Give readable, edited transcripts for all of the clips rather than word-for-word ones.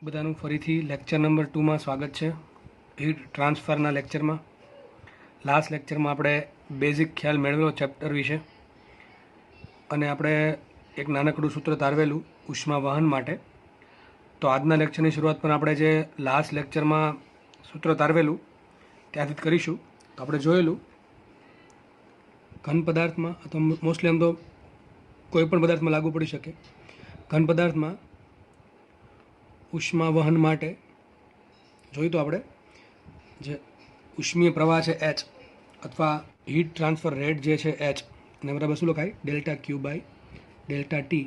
બધાનું ફરીથી lecture number 2માં સ્વાગત છે. હીટ ટ્રાન્સફરના લેક્ચરમાં લાસ્ટ લેક્ચરમાં આપણે બેઝિક ખ્યાલ મેળવેલો ચેપ્ટર વિશે અને આપણે એક નાનકડું સૂત્ર તારવેલું ઉષ્મા વહન માટે. તો આજના લેક્ચરની શરૂઆત પણ આપણે જે લાસ્ટ લેક્ચરમાં સૂત્ર તારવેલું ત્યાંથી જ કરીશું. તો આપણે જોયેલું ઘન પદાર્થમાં અથવા મોસ્ટલી આમ તો કોઈ પણ પદાર્થમાં લાગુ પડી શકે. ઘન પદાર્થમાં ઉષ્મા વહન માટે જોયું તો આપણે જે ઉષ્મીય પ્રવાહ છે એચ અથવા હીટ ટ્રાન્સફર રેટ જે છે એચ અને બરાબર શું લખાય delta Q by delta T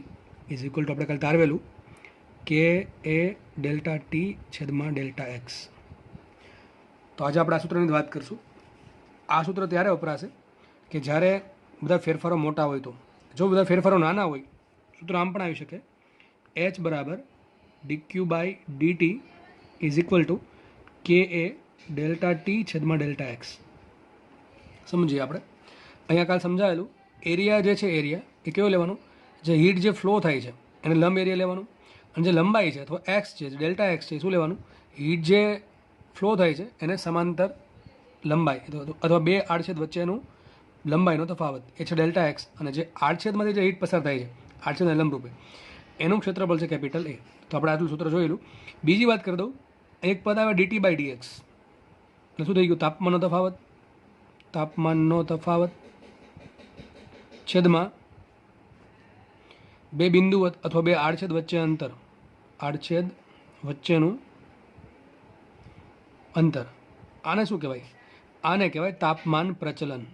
is equal to આપણે કાલે તારવેલું કે એ ડેલ્ટા ટી છેદમાં ડેલ્ટા એક્સ. તો આજે આપણે આ સૂત્રની વાત કરીશું. આ સૂત્ર ત્યારે વપરાશે કે જ્યારે બધા ફેરફારો મોટા હોય. તો જો બધા ફેરફારો નાના હોય સૂત્ર આમ પણ આવી શકે એચ બરાબર dq by dt is equal to K A delta T છેદમાં ડેલ્ટા એક્સ. સમજીએ આપણે અહીંયા કાલ સમજાયેલું એરિયા જે છે એરિયા એ કેવો લેવાનો જે હીટ જે ફ્લો થાય છે એને લંબ એરિયા લેવાનું અને જે લંબાઈ છે અથવા એક્સ છે ડેલ્ટા એક્સ છે શું લેવાનું હીટ જે ફ્લો થાય છે એને સમાંતર લંબાઈ અથવા બે આડછેદ વચ્ચેનું લંબાઈનો તફાવત એ છે ડેલ્ટા એક્સ અને જે આડછેદમાંથી જે હીટ પસાર થાય છે આડછેદને લંબરૂપે એનું ક્ષેત્રફળ છે કેપિટલ એ. તો આપણે આટલું સૂત્ર જોયેલું. બીજી વાત કરી દઉં એક પદ આવે ડીટી બાય ડીએક્સ એટલે શું થઈ ગયું તાપમાનનો તફાવત છેદમાં બે બિંદુ અથવા બે આડછેદ વચ્ચે અંતર આડછેદ વચ્ચેનું અંતર. આને શું કહેવાય આને કહેવાય તાપમાન પ્રચલન.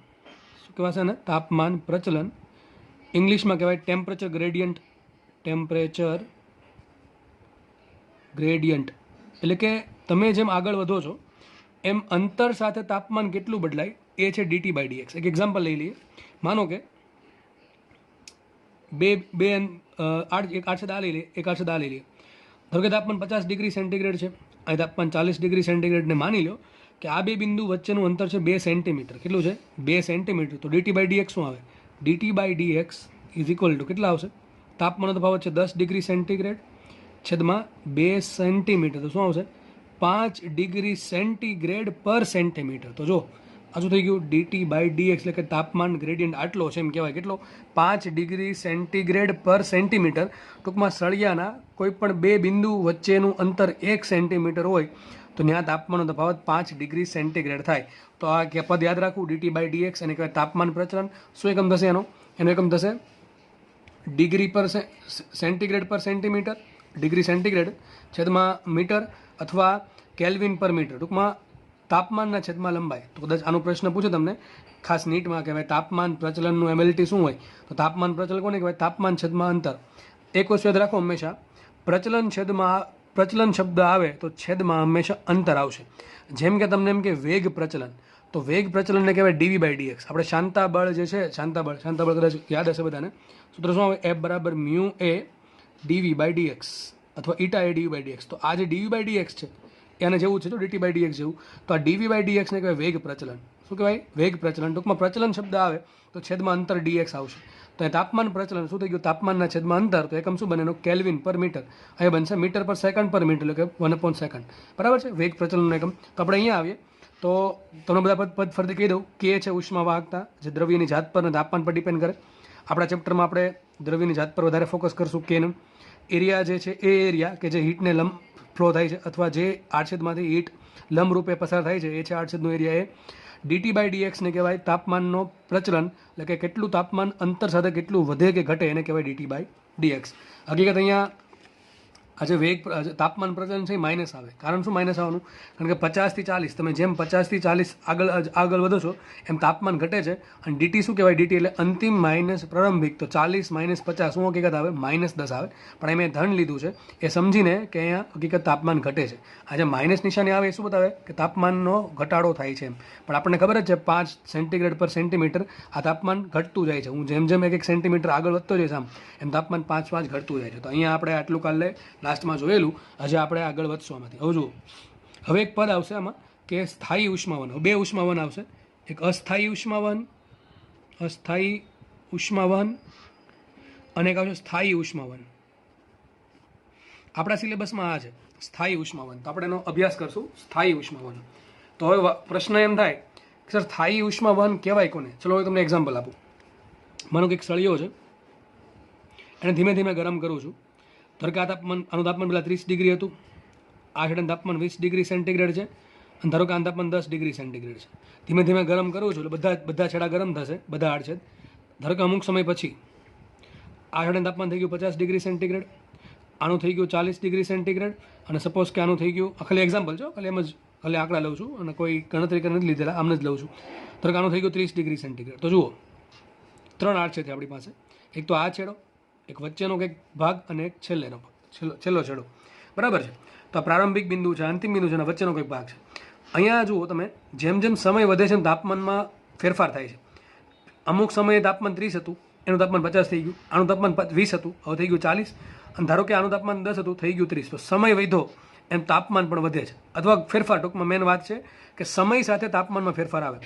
શું કહેવાશે ને તાપમાન પ્રચલન. ઇંગ્લિશમાં કહેવાય ટેમ્પરેચર ગ્રેડિયન્ટ. ટેમ્પરેચર ગ્રેડિયન્ટ એટલે કે તમે જેમ આગળ વધો છો એમ અંતર સાથે તાપમાન કેટલું બદલાય એ છે ડીટી બાય ડીએક્સ. એક એક્ઝામ્પલ લઈ લઈએ. માનો કે એક આડછેદ આ લઈ લઈએ એક આડછેદ આ લઈ લઈએ. ધારો કે તાપમાન 50 ડિગ્રી સેન્ટીગ્રેડ છે અહીં તાપમાન 40 ડિગ્રી સેન્ટીગ્રેડને માની લો કે આ બે બિંદુ વચ્ચેનું અંતર છે 2 સેન્ટીમીટર. કેટલું છે 2 સેન્ટીમીટર. તો ડીટી બાય ડીએક્સ શું આવે DT by DX is equal to કેટલા આવશે તાપમાનનો તફાવત છે 10 ડિગ્રી સેન્ટીગ્રેડ છેદમાં 2 સેન્ટીમીટર. તો શું આવશે 5 ડિગ્રી સેન્ટીગ્રેડ પર સેન્ટીમીટર. તો જો આ શું થઈ ગયું ડીટી બાય ડીએક્સ એટલે કે તાપમાન ગ્રેડિયન્ટ આટલો છે એમ કહેવાય કેટલો 5 ડિગ્રી સેન્ટીગ્રેડ પર સેન્ટીમીટર. ટૂંકમાં સળિયાના કોઈ પણ બે બિંદુ વચ્ચેનું અંતર 1 સેન્ટીમીટર હોય તો ત્યાં તાપમાનનો તફાવત 5 ડિગ્રી સેન્ટીગ્રેડ થાય. તો આ કે પદ યાદ રાખવું ડીટી બાય ડીએક્સ એને કહેવાય તાપમાન પ્રચલન. શું એકમ થશે એનો એકમ થશે ડિગ્રી પર સેન્ટીગ્રેડ પર સેન્ટીમીટર ડિગ્રી સેન્ટીગ્રેડ છેદમાં મીટર અથવા કેલ્વિન પર મીટર. ટૂંકમાં તાપમાનના છેદમાં લંબાઈ. તો કદાચ આનો પ્રશ્ન પૂછે તમને ખાસ નીટમાં કહેવાય તાપમાન પ્રચલનનું એમએલટી શું હોય તો તાપમાન પ્રચલન કોને કહેવાય તાપમાન છેદમાં અંતર. એક વસ્તુ યાદ રાખો હંમેશા પ્રચલન શબ્દ આવે તો છેદમાં હંમેશા અંતર આવશે. જેમ કે તમને એમ કે વેગ પ્રચલન તો વેગ પ્રચલનને કહેવાય ડીવી બાય ડીએક્સ. આપણે શાંતાબળ જે છે શાંતાબળ કદાચ યાદ હશે બધાને સૂત્ર શું આવે એફ બરાબર mu A DV by DX અથવા eta A DV by DX. તો આ જે ડીવી બાય ડીએક્સ છે એને જેવું છે તો ડીટી બાય ડીએક્સ જેવું. તો આ ડીવી બાય ડીએક્સને કહેવાય વેગ પ્રચલન. શું કહેવાય વેગ પ્રચલન. ટૂંકમાં પ્રચલન શબ્દ આવે તો છેદમાં અંતર ડીએક્સ આવશે. તો એ તાપમાન પ્રચલન શું થઈ ગયું તાપમાનના છેદમાં અંતર. તો એકમ શું બને એનો કેલ્વિન પર મીટર. અહીંયા બનશે મીટર પર સેકન્ડ પર મીટર એટલે કે 1 સેકન્ડ. બરાબર છે વેગ પ્રચલનનો એકમ. તો આપણે અહીંયા આવીએ તો તમને બધા પદ ફરીથી કહી દઉં કે છે ઉષ્મા વાહકતા જે દ્રવ્યની જાત પર અને તાપમાન પર ડિપેન્ડ કરે. આપણા ચેપ્ટરમાં આપણે દ્રવ્યની જાત પર વધારે ફોકસ કરશું કેનું. એરિયા જે છે એ એરિયા કે જે હીટને લંબ ફ્લો થાય છે અથવા જે આડછેદમાંથી હીટ લંબ રૂપે પસાર થાય છે એ છે આડછેદનો એરિયા. એ ડીટી બાય ડીએક્સને કહેવાય તાપમાનનો પ્રચલન એટલે કે કેટલું તાપમાન અંતર સાથે કેટલું વધે કે ઘટે એને કહેવાય ડીટી બાય ડીએક્સ. હકીકત અહીંયા આજે તાપમાન પ્રચલન છે એ માઇનસ આવે. કારણ શું માઇનસ આવવાનું કારણ કે 50 થી 40 તમે જેમ 50 થી 40 આગળ વધો છો એમ તાપમાન ઘટે છે. અને ડીટી શું કહેવાય ડીટી એટલે અંતિમ માઇનસ પ્રારંભિક. તો 40 માઇનસ 50 શું હકીકત આવે -10 આવે. પણ એમ ધન લીધું છે એ સમજીને કે અહીંયા હકીકત તાપમાન ઘટે છે. આજે માઇનસ નિશાની આવે એ શું બતાવે કે તાપમાનનો ઘટાડો થાય છે એમ. પણ આપણને ખબર જ છે 5 સેન્ટીગ્રેડ પર સેન્ટીમીટર આ તાપમાન ઘટતું જાય છે. હું જેમ જેમ 1 સેન્ટીમીટર આગળ વધતો જઈશ આમ એમ તાપમાન 5 ઘટતું જાય છે. તો અહીંયા આપણે આટલું કાલે લાસ્ટમાં જોયેલું. હજી આપણે આગળ વધશું આમાંથી. હવે જુઓ હવે એક પદ આવશે આમાં કે સ્થાયી ઉષ્માવહન. બે ઉષ્માવહન આવશે એક અસ્થાયી ઉષ્માવહન અને એક આવશે સ્થાયી ઉષ્માવહન. આપણા સિલેબસમાં આ છે સ્થાયી ઉષ્માવહન. તો આપણે એનો અભ્યાસ કરશું, સ્થાયી ઉષ્માવહન. તો હવે પ્રશ્ન એમ થાય કે સર સ્થાયી ઉષ્માવહન કહેવાય કોને? ચલો હવે તમને એક્ઝામ્પલ આપું. માનો કે એક સળિયો છે, એને ધીમે ધીમે ગરમ કરું છું. ધારો કે આનું તાપમાન પહેલાં 30 ડિગ્રી હતું, આ છેડાનું તાપમાન 20 ડિગ્રી સેન્ટીગ્રેડ છે, અને ધારો કે આનું તાપમાન 10 ડિગ્રી સેન્ટીગ્રેડ છે. ધીમે ધીમે ગરમ કરું છું એટલે બધા છેડા ગરમ થશે, બધા આડછેદ. ધારો કે અમુક સમય પછી આ છેડાનું તાપમાન થઈ ગયું 50 ડિગ્રી સેન્ટીગ્રેડ, આનું થઈ ગયું 40 ડિગ્રી સેન્ટીગ્રેડ, અને સપોઝ કે આનું થઈ ગયું, ખાલી એક્ઝામ્પલ છો, ખાલી એમ જ ખાલી આંકડા લઉં છું અને કોઈ ગણતરી કરી નથી લીધેલા, આમને જ લઉં છું. ધારો કે આનું થઈ ગયું 30 ડિગ્રી સેન્ટીગ્રેડ. તો જુઓ 3 આડછેદ છે આપણી પાસે, એક તો આ છેડો, એક વચ્ચેનો કંઈક ભાગ અને એક છેલ્લો છેડો, બરાબર છે. તો આ પ્રારંભિક બિંદુ છે, અંતિમ બિંદુ છે અને વચ્ચેનો કંઈક ભાગ છે. અહીંયા જુઓ તમે, જેમ જેમ સમય વધે છે એમ તાપમાનમાં ફેરફાર થાય છે. અમુક સમયે તાપમાન 30 હતું, એનું તાપમાન 50 થઈ ગયું, આનું તાપમાન 20 હતું, હવે થઈ ગયું 40, અને ધારો કે આનું તાપમાન 10 હતું, થઈ ગયું 30. તો સમય વધ્યો એમ તાપમાન પણ વધે છે, અથવા ફેરફાર. ટૂંકમાં મેન વાત છે કે સમય સાથે તાપમાનમાં ફેરફાર આવે.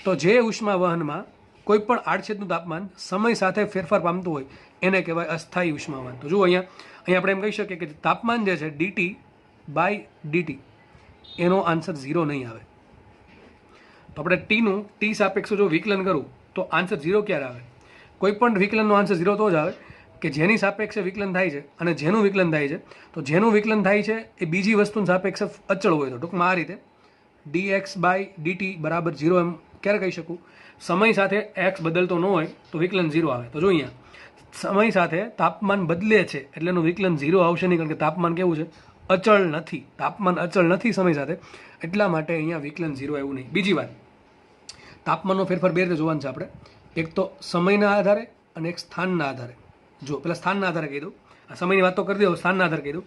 તો જે ઉષ્માવહનમાં કોઈ પણ આડછેદનું તાપમાન સમય સાથે ફેરફાર પામતું હોય એને કહેવાય અસ્થાયી ઉષ્માવહન. તો જુઓ અહીંયા આપણે એમ કહી શકીએ કે તાપમાન જે છે dT/dt એનો આન્સર 0 નહીં આવે. તો આપણે ટી સાપેક્ષે જો વિકલન કરું તો આન્સર 0 ક્યારે આવે? કોઈ પણ વિકલનનો આન્સર 0 તો જ આવે કે જેની સાપેક્ષે વિકલન થાય છે અને જેનું વિકલન થાય છે. તો જેનું વિકલન થાય છે એ બીજી વસ્તુની સાપેક્ષે અચળ હોય. તો ટૂંકમાં આ રીતે dx/dt બરાબર 0 એમ ક્યારે કહી શકું? સમય સાથે x બદલતો ન હોય તો વિકલન 0 આવે. તો જો અહીંયા સમય સાથે તાપમાન બદલે છે એટલે એનું વિકલન 0 આવશે નહીં, કારણ કે તાપમાન કેવું છે? અચળ નથી. તાપમાન અચળ નથી સમય સાથે, એટલા માટે અહીંયા વિકલન 0 એવું નહીં. બીજી વાત, તાપમાનનો ફેરફાર બે રીતે જોવાનું છે આપણે. એક તો સમયના આધારે અને એક સ્થાનના આધારે. જો પેલા સ્થાનના આધારે કહી દઉં, આ સમયની વાત તો કરી દો, સ્થાનના આધારે કહી દઉં.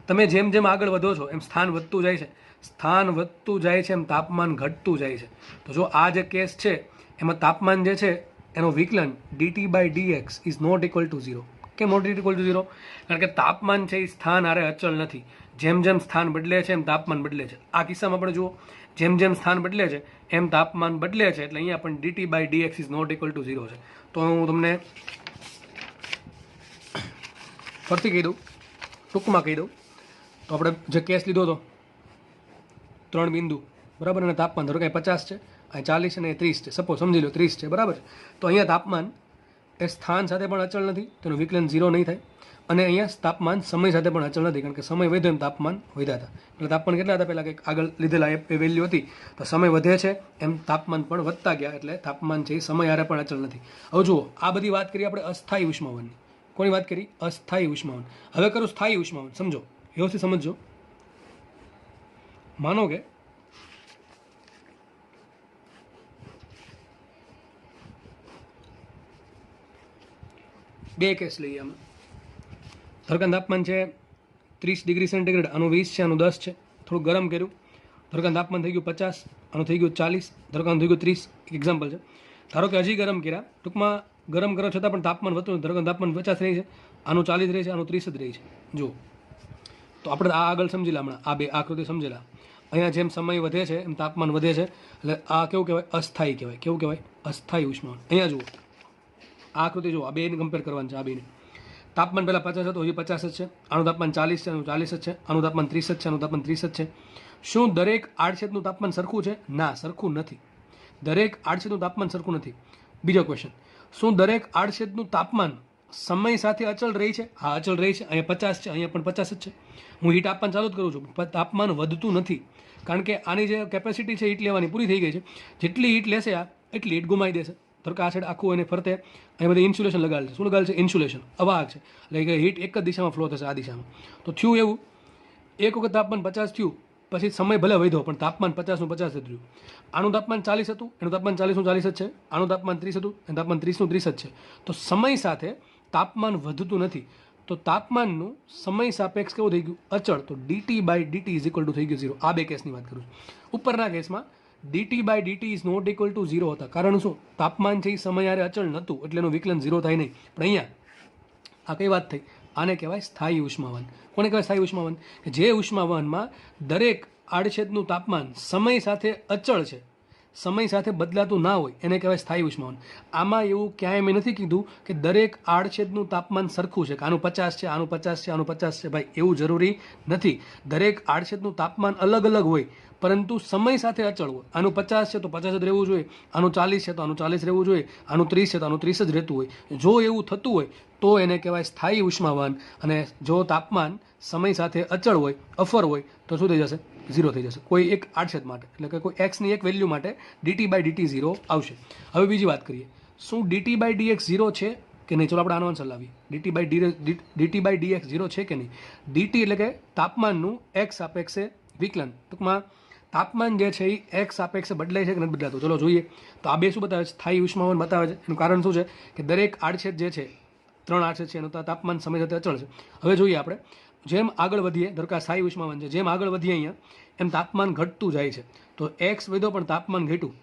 તમે જેમ જેમ આગળ વધો છો એમ સ્થાન વધતું જાય છે, સ્થાન વધતું જાય છે એમ તાપમાન ઘટતું જાય છે. તો જો આ જે કેસ છે એમાં તાપમાન જે છે એનો વિકલન dT/dx is not equal to 0. કેમ નોટ ઇક્વલ ટુ 0? કારણ કે તાપમાન છે એ સ્થાન આરે અચળ નથી. જેમ જેમ સ્થાન બદલે છે એમ તાપમાન બદલે છે. આ કિસ્સામાં આપણે જુઓ, જેમ જેમ સ્થાન બદલે છે એમ તાપમાન બદલે છે, એટલે અહીંયા પણ dT/dx is not equal to 0 છે. તો હું તમને ફરીથી કહી દઉં, ટૂંકમાં કહી દઉં. તો આપણે જે કેસ લીધો હતો 3 બિંદુ, બરાબર, અને તાપમાન ધારો કે 50 છે, અહીં 40 અને 30 છે, સપોઝ સમજી લો 30 છે, બરાબર. તો અહીંયા તાપમાન એ સ્થાન સાથે પણ અચળ નથી, તેનું વિકલન 0 નહીં થાય. અને અહીંયા તાપમાન સમય સાથે પણ અચળ નથી, કારણ કે સમય વધ્યો એમ તાપમાન વધ્યા હતા. એટલે તાપમાન કેટલા હતા પહેલાં? કે આગળ લીધેલા એ વેલ્યુ હતી. તો સમય વધે છે એમ તાપમાન પણ વધતા ગયા, એટલે તાપમાન છે એ સમય હારે પણ અચળ નથી. હવે જુઓ, આ બધી વાત કરી આપણે અસ્થાયી ઉષ્માવહનની. કોની વાત કરી? અસ્થાયી ઉષ્માવહન. હવે કરું સ્થાયી ઉષ્માવહન. સમજો, વ્યવસ્થિત સમજો. માનો કે બે કેસ લઈએ આમાં. ધારો કે તાપમાન છે 30 ડિગ્રી સેન્ટીગ્રેડ, આનું 20 છે, આનું 10 છે. થોડું ગરમ કર્યું, ધારો કે તાપમાન થઈ ગયું 50, આનું થઈ ગયું 40, ધારો કે આનું થઈ ગયું 30. એક્ઝામ્પલ છે. ધારો કે હજી ગરમ કર્યા, ટૂંકમાં ગરમ કરો છતાં પણ તાપમાન વધતું, ધારો કે તાપમાન 50 રહી છે, આનું 40 રહી છે, આનું 30 જ રહી છે. જુઓ, તો આપણે આ આગળ સમજી લા, હમણાં આ બે આકૃતિ સમજેલા. અહીંયા જેમ સમય વધે છે એમ તાપમાન વધે છે, એટલે આ કેવું કહેવાય? અસ્થાયી કહેવાય. કેવું કહેવાય? અસ્થાયી ઉષ્માવહન. અહીંયા જુઓ, આ આકૃતિ જુઓ, આ બેને કમ્પેર કરવાનું છે. આ બેને તાપમાન પહેલાં 50 હતું, હજી 50 જ છે. આનું તાપમાન 40 છે, આનું 40 જ છે, આનું તાપમાન 30 જ છે, આનું તાપમાન 30 જ છે. શું દરેક આડછેદનું તાપમાન સરખું છે? ના, સરખું નથી. દરેક આડછેદનું તાપમાન સરખું નથી. બીજો ક્વેશ્ચન, શું દરેક આડછેદનું તાપમાન સમય સાથે અચળ રહી છે? હા, અચળ રહી છે. અહીંયા 50 છે, અહીંયા પણ 50 જ છે. હું હીટ આપવાનું ચાલુ જ કરું છું, પણ તાપમાન વધતું નથી, કારણ કે આની જે કેપેસિટી છે હીટ લેવાની પૂરી થઈ ગઈ છે. જેટલી હીટ લેશે આ, એટલી હીટ ગુમાવી દેશે. ધારો કે આ સાઈડ આખું એને ફરતે અહીં બધી ઇન્સ્યુલેશન લગાડેલ છે. શું લગાડેલ છે? ઇન્સ્યુલેશન, અવાહક છે. એટલે કે હીટ એક જ દિશામાં ફ્લો થશે, આ દિશામાં. તો થયું એવું, એક વખત તાપમાન 50 થયું, પછી સમય ભલે વધ્યો પણ તાપમાન 50નું 50 જ રહ્યું. આનું તાપમાન 40 હતું, એનું તાપમાન 40નું 40 જ છે. આનું તાપમાન 30 હતું, એનું તાપમાન 30નું 30 જ છે. તો સમય સાથે તાપમાન વધતું નથી. તો તાપમાનનું સમય સાપેક્ષ કેવું થઈ ગયું? અચળ. તો dT/dt ઇઝ ઇક્વલ ટુ થઈ ગયું 0. આ બે કેસની વાત કરું છું. ઉપરના કેસમાં dT/dt is not equal to 0 હતા. કારણ શું? તાપમાન છે એ સમય હારે અચળ નહોતું, એટલે એનું વિકલન 0 થાય નહીં. પણ અહીંયા આ કઈ વાત થઈ? આને કહેવાય સ્થાયી ઉષ્માવહન. કોને કહેવાય સ્થાયી ઉષ્માવહન? કે જે ઉષ્માવહનમાં દરેક આડછેદનું તાપમાન સમય સાથે અચળ છે. સમય સાથે બદલાતું ના હોય એને કહેવાય સ્થાયી ઉષ્માવહન. આમાં એવું ક્યાંય મેં નથી કીધું કે દરેક આડછેદનું તાપમાન સરખું છે, કે આનું 50 છે, આનું 50 છે, આનું 50 છે. ભાઈ એવું જરૂરી નથી. દરેક આડછેદનું તાપમાન અલગ અલગ હોય, પરંતુ સમય સાથે અચળ હોય. આનું 50 છે તો 50 જ રહેવું જોઈએ, આનું 40 છે તો આનું 40 રહેવું જોઈએ, આનું 30 છે તો આનું 30 જ રહેતું હોય. જો એવું થતું હોય તો એને કહેવાય સ્થાયી ઉષ્માવહન. અને જો તાપમાન સમય સાથે અચળ હોય, અફર હોય, તો શું થઈ જશે? 0 થઈ જશે કોઈ એક આડછેદ માટે. એટલે કે કોઈ એક્સની એક વેલ્યુ માટે dt/dt 0 આવશે. હવે બીજી વાત કરીએ, શું dt/dx 0 છે કે નહીં? ચલો આપણે આનો આન્સર લાવીએ. dt/dx 0 છે કે નહીં? dt એટલે કે તાપમાનનું x સાપેક્ષે વિકલન. ટૂંકમાં તાપમાન જે છે એ x સાપેક્ષે બદલાય છે કે નથી બદલાતું? ચલો જોઈએ. તો આ બે શું બતાવે છે? સ્થાયી ઉષ્માવહન બતાવે છે. એનું કારણ શું છે? કે દરેક આડછેદ જે છે, 3 આડછેદ છે, એનું તાપમાન સમય સાથે અચળ છે. હવે જોઈએ આપણે, જેમ આગળ વધીએ, ધારો કે આ સ્થાયી ઉષ્માવહન છે, જેમ આગળ વધીએ અહીંયા એમ તાપમાન ઘટતું જાય છે. તો x વધ્યો પણ તાપમાન ઘટ્યું,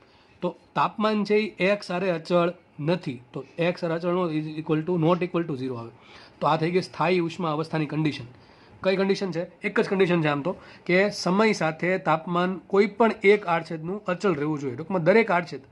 તો તાપમાન છે એ x હારે અચળ નથી. તો x હારે અચળ is equal to not equal to 0 આવે. તો આ થઈ ગઈ સ્થાયી ઉષ્મા અવસ્થાની કન્ડિશન. કઈ કન્ડિશન છે? એક જ કન્ડિશન છે આમ તો, કે સમય સાથે તાપમાન કોઈ પણ એક આડછેદનું અચળ રહેવું જોઈએ. ટૂંકમાં દરેક આડછેદ,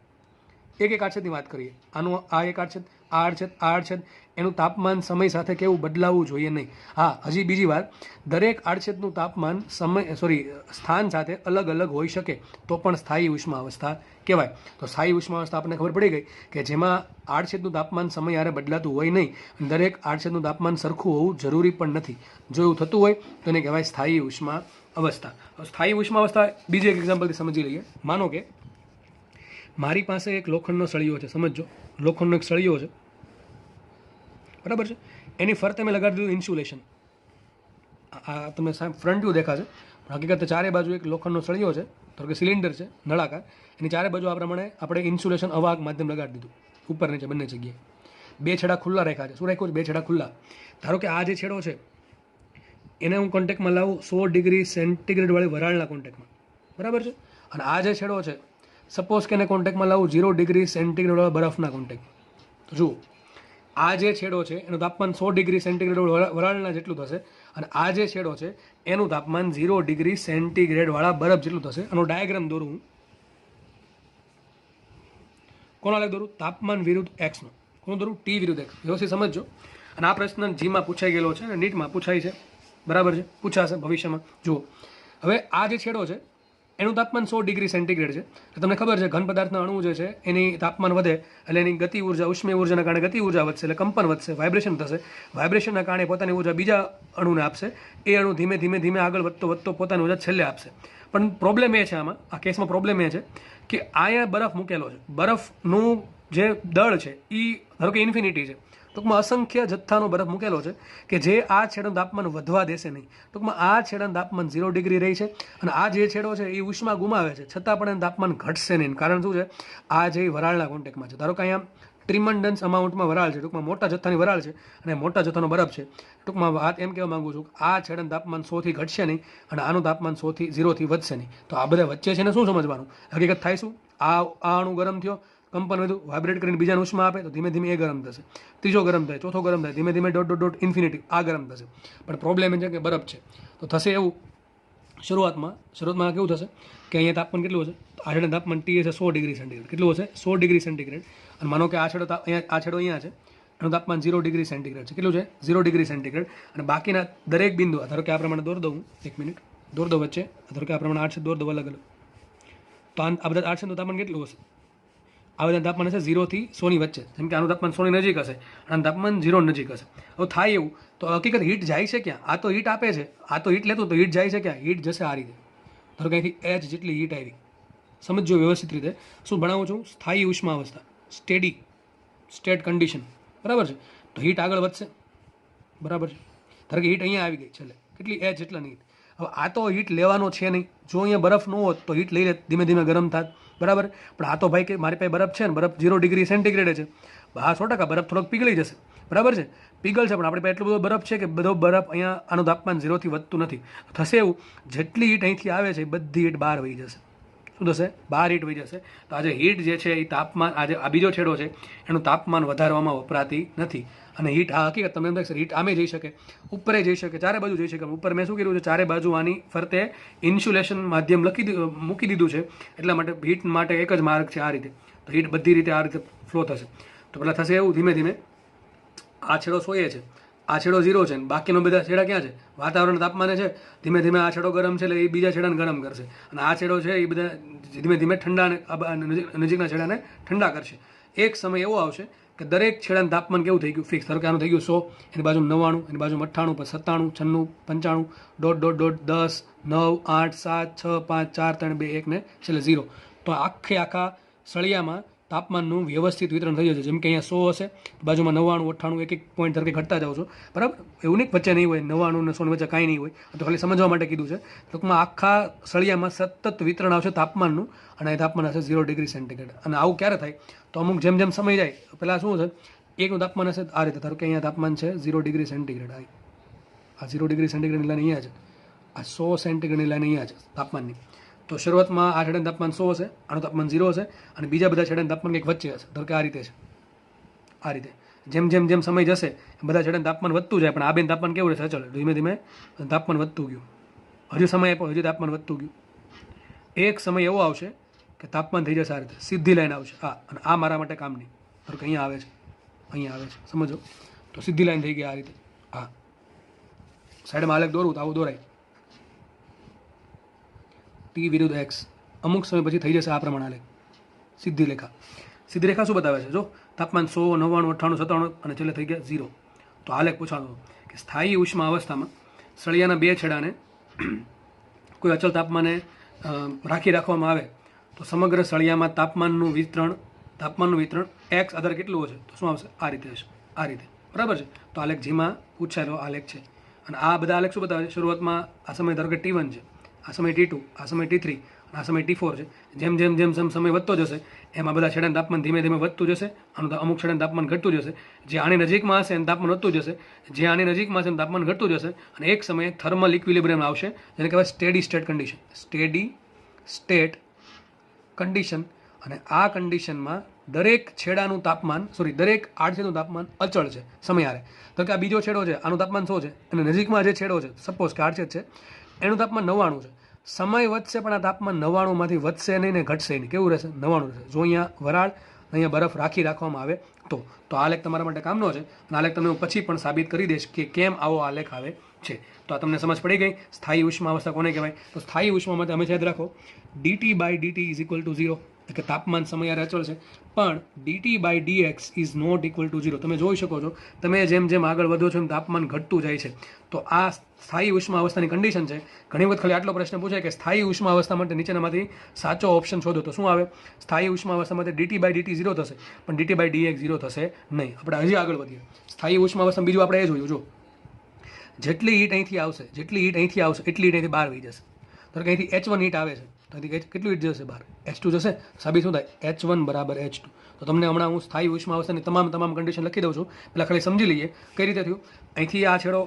એક આડછેદની વાત કરીએ, આનું આ એક આડછેદ, આ આડછેદ, એનું તાપમાન સમય સાથે કેવું બદલાવવું જોઈએ નહીં. હા, હજી બીજી વાત, દરેક આડછેદનું તાપમાન સ્થાન સાથે અલગ અલગ હોઈ શકે તો પણ સ્થાયી ઉષ્મા અવસ્થા કહેવાય. તો સ્થાયી ઉષ્મા અવસ્થા આપણને ખબર પડી ગઈ કે જેમાં આડછેદનું તાપમાન સમય હારે બદલાતું હોય નહીં, દરેક આડછેદનું તાપમાન સરખું હોવું જરૂરી પણ નથી. જો એવું થતું હોય તો એને કહેવાય સ્થાયી ઉષ્મા અવસ્થા. સ્થાયી ઉષ્મા અવસ્થા બીજી એક એક્ઝામ્પલથી સમજી લઈએ. માનો કે મારી પાસે એક લોખંડનો સળિયો છે, સમજો લોખંડનો એક સળિયો છે, બરાબર છે. એની ફરતે મેં લગાડી દીધું ઇન્સ્યુલેશન. આ તમને ફ્રન્ટ વ્યૂ દેખાશે, હકીકત ચારે બાજુ એક લોખંડનો સળિયો છે, ધારો કે સિલિન્ડર છે નળાકાર, એની ચારે બાજુ આ પ્રમાણે આપણે ઇન્સ્યુલેશન અવાહક માધ્યમ લગાડી દીધું, ઉપર નીચે બંને જગ્યાએ. બે છેડા ખુલ્લા રાખ્યા છે. શું રાખ્યું છે? બે છેડા ખુલ્લા. ધારો કે આ જે છેડો છે એને હું કોન્ટેક્ટમાં લાવું 100 ડિગ્રી સેન્ટીગ્રેડ વાળી વરાળના કોન્ટેક્ટમાં, બરાબર છે. અને આ જે છેડો છે, સપોઝ કે એને કોન્ટેક્ટમાં લાવું 0 ડિગ્રી સેન્ટીગ્રેડ વાળા બરફના કોન્ટેક્ટમાં. તો જુઓ, આ જે છેડો છે એનું તાપમાન 100 ડિગ્રી સેન્ટીગ્રેડ વરાળના જેટલું થશે, અને આ જે છેડો છે એનું તાપમાન 0 ડિગ્રી સેન્ટીગ્રેડ વાળા બરફ જેટલું થશે. આનો ડાયાગ્રામ દોરું હું. કોના લાગે દોરું? તાપમાન વિરુદ્ધ એક્સનો. કોણ દોરું? ટી વિરુદ્ધ એક્સ. વ્યવસ્થિત સમજો. અને આ પ્રશ્ન જીમાં પૂછાઈ ગયેલો છે અને નીટમાં પૂછાય છે, બરાબર છે, પૂછાશે ભવિષ્યમાં. જુઓ, હવે આ જે છેડો છે એનું તાપમાન 100 ડિગ્રી સેન્ટીગ્રેડ છે. તમને ખબર છે ઘન પદાર્થના અણુ જે છે એની તાપમાન વધે એટલે એની ગતિ ઉર્જા, ઉષ્મીય ઉર્જાના કારણે ગતિ ઉર્જા વધશે, એટલે કંપન વધશે, વાઇબ્રેશન થશે. વાઇબ્રેશનના કારણે પોતાની ઉર્જા બીજા અણુને આપશે. એ અણુ ધીમે ધીમે ધીમે આગળ વધતો પોતાની ઉર્જા છેલ્લે આપશે. પણ પ્રોબ્લેમ એ છે આમાં, આ કેસમાં પ્રોબ્લેમ એ છે કે અહીંયા બરફ મૂકેલો છે. બરફનું જે દળ છે એ ધારો કે ઇન્ફિનિટી છે, ટૂંકમાં અસંખ્ય જથ્થાનો બરફ મૂકેલો છે કે જે આ છેડાનું તાપમાન વધવા દેશે નહીં. ટૂંકમાં આ છેડાનું તાપમાન 0 ડિગ્રી રહી છે, અને આ જે છેડો છે એ ઉષ્મા ગુમાવે છે, છતાં પણ એનું તાપમાન ઘટશે નહીં. કારણ શું છે? આ જે વરાળના કોન્ટેક્ટમાં છે. ધારો કે અહીંયા ટ્રીમન્ડન્સ અમાઉન્ટમાં વરાળ છે, ટૂંકમાં મોટા જથ્થાની વરાળ છે અને મોટા જથ્થાનો બરફ છે. ટૂંકમાં વાત એમ કહેવા માંગુ છું કે આ છેડાનું તાપમાન 100 થી ઘટશે નહીં અને આનું તાપમાન 0 થી વધશે નહીં. તો આ બધા વચ્ચે છે ને શું સમજવાનું? હકીકત થાય શું? આ અણુ ગરમ થયો, કંપન વધુ, વાઇબ્રેટ કરીને બીજાને ઉષ્મા આપે તો ધીમે ધીમે એ ગરમ થશે, ત્રીજો ગરમ થાય, ચોથો ગરમ થાય, ધીમે ધીમે ડોટ ઇન્ફિનિટી આ ગરમ થશે. પણ પ્રોબ્લેમ એ છે કે બરફ છે. તો થશે એવું, શરૂઆતમાં કેવું થશે કે અહીંયા તાપમાન કેટલું હશે? આ છેડે તાપમાન ટી હશે 100 ડિગ્રી સેન્ટીગ્રેડ. કેટલું હશે? 100 ડિગ્રી સેન્ટીગ્રેડ. અને માનો કે આ છેડો અહીંયા છે, એનું તાપમાન 0 ડિગ્રી સેન્ટીગ્રેડ છે. કેટલું છે? 0 ડિગ્રી સેન્ટીગ્રેડ. અને બાકીના દરેક બિંદુ, ધારો કે આ પ્રમાણે દોર દઉં, એક મિનિટ દોર દો વચ્ચે, ધારો કે આ પ્રમાણે 8 દોર દો અલગ અલગ. તો આ બધા 8 તાપમાન કેટલું હશે? આ બધા તાપમાન હશે 0 થી 100 ની વચ્ચે. જેમ કે આનું તાપમાન 100 ની નજીક હશે, આનું તાપમાન 0 નજીક હશે. હવે થાય એવું, તો હકીકત હીટ જાય છે ક્યાં? આ તો હીટ આપે છે, આ તો હીટ લેતું, તો હીટ જાય છે ક્યાં? હીટ જશે આ રીતે. ધારો કે અહીંથી h જેટલી હીટ આવી. સમજો વ્યવસ્થિત રીતે શું ભણાવું છું? સ્થાયી ઉષ્મા અવસ્થા, સ્ટેટ કન્ડિશન, બરાબર છે. તો હીટ આગળ વધશે, બરાબર છે. ધારો કે હીટ અહીંયા આવી ગઈ છેલ્લે, કેટલી h જેટલાની હીટ. હવે આ તો હીટ લેવાનો છે નહીં. જો અહીંયા બરફ ન હોત તો હીટ લઈ લે, ધીમે ધીમે ગરમ થાત, બરાબર. પણ આ તો ભાઈ કે મારી પાસે બરફ છે ને, બરફ 0 ડિગ્રી સેન્ટીગ્રેડ છે. હા 100% બરફ થોડોક પીગળી જશે, બરાબર છે, પીગળ છે. પણ આપણી પાસે એટલો બધો બરફ છે કે બધો બરફ અહીંયા આનું તાપમાન 0 થી વધતું નથી. થશે એવું, જેટલી હીટ અહીંથી આવે છે બધી હીટ બહાર વહી જશે. શું થશે? બહાર હીટ વહી જશે. તો આજે હીટ જે છે એ તાપમાન, આજે આ બીજો છેડો છે એનું તાપમાન વધારવામાં વપરાતી નથી. અને હીટ, આ હકીકત તમને એમ થાય હીટ આમે જઈ શકે, ઉપરે જઈ શકે, ચારે બાજુ જઈ શકે. ઉપર મેં શું કર્યું છે, ચારે બાજુ આની ફરતે ઇન્સ્યુલેશન માધ્યમ મૂકી દીધું છે. એટલા માટે હીટ માટે એક જ માર્ગ છે, આ રીતે. તો હીટ બધી રીતે આ રીતે ફ્લો થશે. તો પહેલાં થશે એવું, ધીમે ધીમે આ છેડો 100 છે, આ છેડો 0 છે, બાકીનો બધા છેડા ક્યાં છે? વાતાવરણ તાપમાને છે. ધીમે ધીમે આ છેડો ગરમ છે એટલે એ બીજા છેડાને ગરમ કરશે, અને આ છેડો છે એ બધા ધીમે ધીમે ઠંડા, નજીકના છેડાને ઠંડા કરશે. એક સમય એવો આવશે કે દરેક છેડાનું તાપમાન કેવું થઈ ગયું? ફિક્સ. ધારો કે આનું થઈ ગયું 100, એની બાજુ 99, એની બાજુ 98, પછી 97, 96, 95, ... 10, 9, 8, 7, 6, 5, 4, 3, 2, 1 ને છેલ્લે 0. તો આખા સળિયામાં તાપમાનનું વ્યવસ્થિત વિતરણ થઈ જશે. જેમ કે અહીંયા 100 હશે, બાજુમાં 99, 98, એક પોઈન્ટ તરીકે ઘટતા જાવ છો, બરાબર? એવું નહીં વચ્ચે નહીં હોય, 99 ને 100 વચ્ચે કાંઈ નહીં હોય. તો ખાલી સમજવા માટે કીધું છે. ટૂંકમાં આખા સળિયામાં સતત વિતરણ આવશે તાપમાનનું, અને એ તાપમાન હશે 0 ડિગ્રી સેન્ટીગ્રેડ. અને આવું ક્યારે થાય? તો અમુક જેમ જેમ સમય જાય, પહેલાં શું છે, એકનું તાપમાન હશે આ રીતે. ધારો કે અહીંયા તાપમાન છે 0 ડિગ્રી સેન્ટીગ્રેડ, આ 0 ડિગ્રી સેન્ટીગ્રેડની લાઈન અહીંયા છે, આ 100 સેન્ટીગ્રેડની લાઈન અહીંયા છે તાપમાનની. તો શરૂઆતમાં આ છેડાનું તાપમાન 100 હશે, આનું તાપમાન 0 હશે, અને બીજા બધા છેડાનું તાપમાન કંઈક વચ્ચે હશે. ધારો કે આ રીતે છે, આ રીતે. જેમ જેમ જેમ સમય જશે બધા છેડાનું તાપમાન વધતું જાય, પણ આ બેન તાપમાન કેવું રહેશે? અચળ. ધીમે ધીમે તાપમાન વધતું ગયું. હજુ સમય આપ્યો, હજુ તાપમાન વધતું ગયું. એક સમય એવો આવશે કે તાપમાન થઈ જશે આ રીતે, સીધી લાઈન આવશે. અને આ મારા માટે કામ નહીં. ધારો કે અહીંયા આવે છે, અહીંયા આવે છે, સમજો. તો સીધી લાઈન થઈ ગઈ આ રીતે. હા, સાઈડમાં આલેખ દોરવું તો આવું દોરાય, ટી વિરુદ્ધ એક્સ. અમુક સમય પછી થઈ જશે આ પ્રમાણે આલેખ, સીધી રેખા. સીધી રેખા શું બતાવે છે? જો તાપમાન 100, 99, 98, 97 અને છેલ્લે થઈ ગયા 0. તો આલેખ પૂછાતો કે સ્થાયી ઉષ્મા અવસ્થામાં સળિયાના બે છેડાને કોઈ અચલ તાપમાને રાખી રાખવામાં આવે તો સમગ્ર સળિયામાં તાપમાનનું વિતરણ એક્સ આધાર કેટલું હશે? તો શું આવશે? આ રીતે હશે, આ રીતે, બરાબર છે? તો આલેખ જેમાં પૂછાયેલો આલેખ છે. અને આ બધા આલેખ શું બતાવે છે? શરૂઆતમાં આ સમય ધારો કે T1 છે, આ સમય T2, આ સમય T3, આ સમય T4 છે. જેમ જેમ જેમ જેમ સમય વધતો જશે એમાં બધા છેડાનું તાપમાન ધીમે ધીમે વધતું જશે, આનું અમુક છેડાનું તાપમાન ઘટતું જશે. જે આની નજીકમાં હશે એનું તાપમાન વધતું જશે, જે આની નજીકમાં હશે એનું તાપમાન ઘટતું જશે. અને એક સમયે થર્મલ ઇક્વિલિબ્રિયમ આવશે, જેને કહેવાય steady state condition. Steady state condition. અને આ કન્ડિશનમાં દરેક છેડાનું તાપમાન, દરેક આડછેદનું તાપમાન અચળ છે સમય હારે. તો કે આ બીજો છેડો છે, આનું તાપમાન 100 છે, અને નજીકમાં જે છેડો છે, સપોઝ કે આડછેદ છે, એનું તાપમાન 99 છે. સમય વધશે પણ આ તાપમાન 99માંથી વધશે નહીં ને ઘટશે નહીં. કેવું રહેશે? 99 રહેશે. જો અહીંયા વરાળ, અહીંયા બરફ રાખવામાં આવે તો આલેખ તમારા માટે કામનો છે. અને આલેખ તમને હું પછી પણ સાબિત કરી દઈશ કે કેમ આવો આલેખ આવે છે. તો આ તમને સમજ પડી ગઈ. સ્થાયી ઉષ્મા અવસ્થા કોને કહેવાય? તો સ્થાયી ઉષ્મા માટે હંમેશા યાદ રાખો, dt/dt = 0. કે તાપમાન સમય અચળ છે, પણ dt/dx is not equal to 0. તમે જોઈ શકો છો, તમે જેમ જેમ આગળ વધો છો એમ તાપમાન ઘટતું જાય છે. તો આ સ્થાયી ઉષ્મા અવસ્થાની કન્ડિશન છે. ઘણી વખત ખાલી આટલો પ્રશ્ન પૂછાય કે સ્થાયી ઉષ્મા અવસ્થા માટે નીચેનામાંથી સાચો ઓપ્શન શોધો. તો શું આવે? સ્થાયી ઉષ્મા અવસ્થા માટે dt/dt 0 થશે, પણ dt/dx 0 થશે નહીં. આપણે હજી આગળ વધીએ. સ્થાયી ઉષ્મા અવસ્થા બીજું આપણે એ જોયું, જો જેટલી હીટ અહીંથી આવશે એટલી હીટ અહીંથી બહાર વહી જશે. તો કે અહીંથી H1 હીટ આવે છે, તો અહીંથી કેટલું હીટ જશે બહાર? H2 જશે. સાબિત શું થાય? H1 = H2. તો તમને હમણાં હું સ્થાયી ઉષ્મા અવસ્થાની તમામ કન્ડિશન લખી દઉં છું. પહેલાં ખાલી સમજી લઈએ કઈ રીતે થયું. અહીંથી આ છેડો,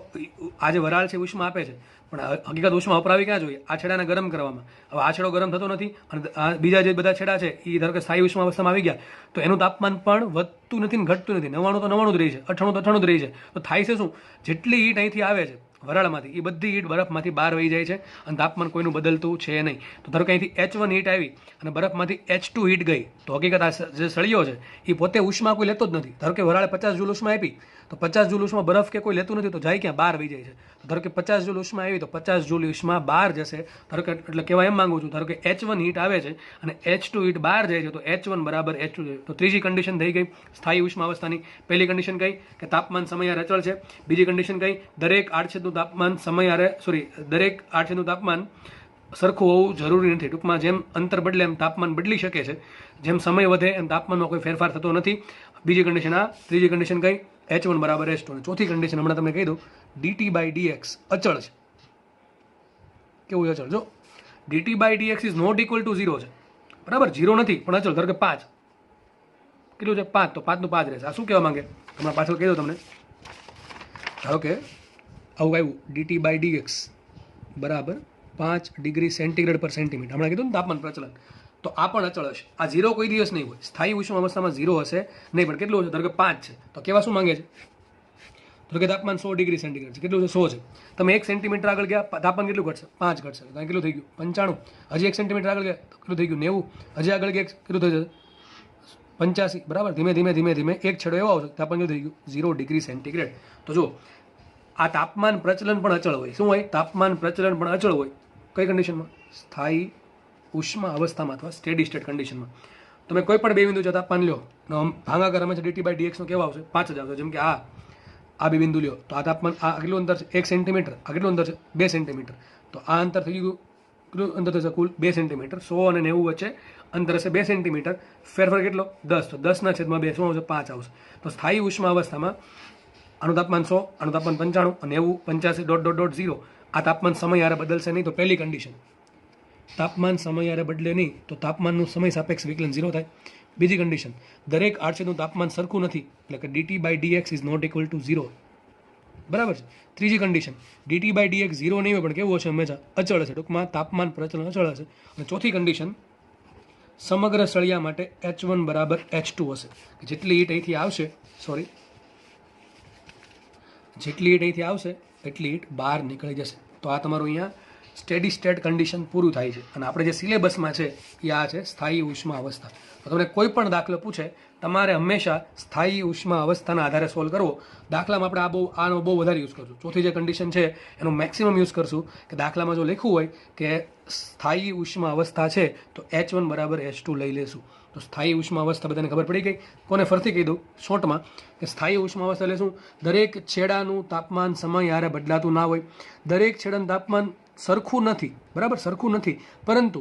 આ જે વરાળ છે ઉષ્મા આપે છે, પણ હકીકત ઉષ્મા વપરાવી ક્યાં જોઈએ? આ છેડાને ગરમ કરવામાં. હવે આ છેડો ગરમ થતો નથી, અને આ બીજા જે બધા છેડા છે એ ધારો કે સ્થાયી ઉષ્મા અવસ્થામાં આવી ગયા, તો એનું તાપમાન પણ વધતું નથી ને ઘટતું નથી. 99 તો 99 જ રહી છે, 98 તો 98 જ રહી છે. તો થાય છે શું? જેટલી હીટ અહીંથી આવે છે વરાળમાંથી, એ બધી હીટ બરફમાંથી બહાર વહી જાય છે, અને તાપમાન કોઈનું બદલતું છે નહીં. તો ધારો કે અહીંથી H1 હીટ આવી અને બરફમાંથી H2 હીટ ગઈ, તો હકીકત આ જે સળિયો છે એ પોતે ઉષ્મા કોઈ લેતો જ નથી. ધારો કે વરાળે 50 જૂલ ઉષ્મા આપી, તો 50 જૂલ ઉષ્મા બરફ કે કોઈ લેતું નથી, તો જાય ક્યાં? બહાર વહી જાય છે. ધારો કે 50 જૂલ ઉષ્મા આવી, તો 50 જૂલ ઉષ્મા બહાર જશે. ધારો કે, એટલે કહેવા એમ માંગુ છું, ધારો કે H1 હીટ આવે છે અને H2 હીટ બહાર જાય છે, તો H1 = H2. તો ત્રીજી કન્ડિશન થઈ ગઈ સ્થાયી ઉષ્મા અવસ્થાની. પહેલી કન્ડિશન કઈ? કે તાપમાન સમય હારે અચળ છે. બીજી કન્ડિશન કઈ? દરેક આડછેદનું તાપમાન દરેક આડછેદનું તાપમાન સરખું હોવું જરૂરી નથી. ટૂંકમાં જેમ અંતર બદલે એમ તાપમાન બદલી શકે છે, જેમ સમય વધે એમ તાપમાનમાં કોઈ ફેરફાર થતો નથી. બીજી કન્ડિશન આ. ત્રીજી કન્ડિશન કઈ? H1 = H2. અને ચોથી કન્ડિશન હમણાં તમને કહી દઉં, dt/dx અચળ છે. કેવું અચળ? જો dt/dx is not equal to 0 છે, બરાબર? 0 નથી પણ અચળ. ધારો કે 5, કેટલું છે? 5. તો 5 નું 5 રહેશે. આ શું કહેવા માંગે? હમણાં પાછળ કહી દઉં તમને. ધારો કે આવું આવ્યું, dt/dx = 5 ડિગ્રી સેન્ટીગ્રેડ પર સેન્ટીમીટર. હમણાં કીધું ને તાપમાન પ્રચલન. તો આ પણ અચળ હશે. આ 0 કોઈ દિવસ નહીં હોય. સ્થાયી ઉષ્મા અવસ્થામાં 0 હશે નહીં, પણ કેટલું હશે? ધારો કે 5 છે, તો કેવા શું માંગે છે? તો કે તાપમાન 100 ડિગ્રી સેન્ટીગ્રેડ છે. કેટલું છે? 100 છે. તમે 1 સેન્ટીમીટર આગળ ગયા, તાપમાન કેટલું ઘટશે? 5 ઘટશે. તો કેટલું થઈ ગયું? 95. હજી 1 સેન્ટીમીટર આગળ ગયા તો કેટલું થઈ ગયું? 90. હજી આગળ ગયા કેટલું થઈ જશે? 85. બરાબર. ધીમે ધીમે ધીમે ધીમે એક છેડો એવો આવશે, તાપમાન કેટલું થઈ ગયું? 0 ડિગ્રી સેન્ટીગ્રેડ. તો જો આ તાપમાન પ્રચલન પણ અચળ હોય. શું હોય? તાપમાન પ્રચલન પણ અચળ હોય. કઈ કન્ડિશનમાં? સ્થાયી ઉષ્મા અવસ્થામાં અથવા સ્ટેડી સ્ટેટ કન્ડિશનમાં. તમે કોઈ પણ બે બિંદુ જો તાપમાન લ્યો, ભાગાકાર હંમેશા dt/dx નો કેવો આવશે? 5 જ આવશે. જેમ કે આ બે બિંદુ લ્યો તો આ તાપમાન, આ કેટલું અંતર છે? 1 સેન્ટીમીટર. આ કેટલું અંતર છે? 2 સેન્ટીમીટર. તો આ અંતર થઈ ગયું, કેટલું અંતર થશે? કુલ 2 સેન્ટીમીટર. 100 અને 90 વચ્ચે અંતર હશે 2 સેન્ટીમીટર. ફેરફાર કેટલો? 10. તો 10/2 શું આવશે? 5 આવશે. તો સ્થાયી ઉષ્મા અવસ્થામાં આનું તાપમાન 100, આનું તાપમાન 95, 90, 85, ... 0. આ તાપમાન સમય હારે બદલશે નહીં. તો પહેલી કન્ડિશન, તાપમાન સમય હારે બદલે નહીં તો તાપમાનનું સમય સાપેક્ષ વિકલન 0 થાય. બીજી કન્ડિશન, દરેક આડછેદનું તાપમાન સરખું નથી, એટલે કે dt/dx is not equal to 0. બરાબર છે. ત્રીજી કન્ડિશન, dt/dx 0 નહીં હોય, પણ કેવું હશે? હંમેશા અચળ હશે. ટૂંકમાં તાપમાન પ્રચલન અચળ હશે. અને ચોથી કન્ડિશન, સમગ્ર સળિયા માટે h1 બરાબર h2 હશે. જેટલી હીટ અહીંથી આવશે, જેટલી હીટ અહીંથી આવશે એટલી હીટ બહાર નીકળી જશે. તો આ તમારું અહીંયા સ્ટેડી સ્ટેટ કન્ડિશન પૂરું થાય છે. અને આપણે જે સિલેબસમાં છે એ આ છે સ્થાયી ઉષ્મા અવસ્થા. તો તમને કોઈ પણ દાખલો પૂછે, તમારે હંમેશા સ્થાયી ઉષ્મા અવસ્થાના આધારે સોલ્વ કરવો. દાખલામાં આપણે આનો બહુ વધારે યુઝ કરશું. ચોથી જે કન્ડિશન છે એનો મેક્સિમમ યુઝ કરશું. કે દાખલામાં જો લખ્યું હોય કે સ્થાયી ઉષ્મા અવસ્થા છે તો h1 બરાબર h2 લઈ લેશું. તો સ્થાયી ઉષ્મા અવસ્થા બધાને ખબર પડી ગઈ. કોને ફરતી કહી દઉં શોર્ટમાં, કે સ્થાયી ઉષ્મા અવસ્થા એટલે શું? દરેક છેડાનું તાપમાન સમય હારે બદલાતું ના હોય. દરેક છેડાનું તાપમાન સરખું નથી, બરાબર, સરખું નથી, પરંતુ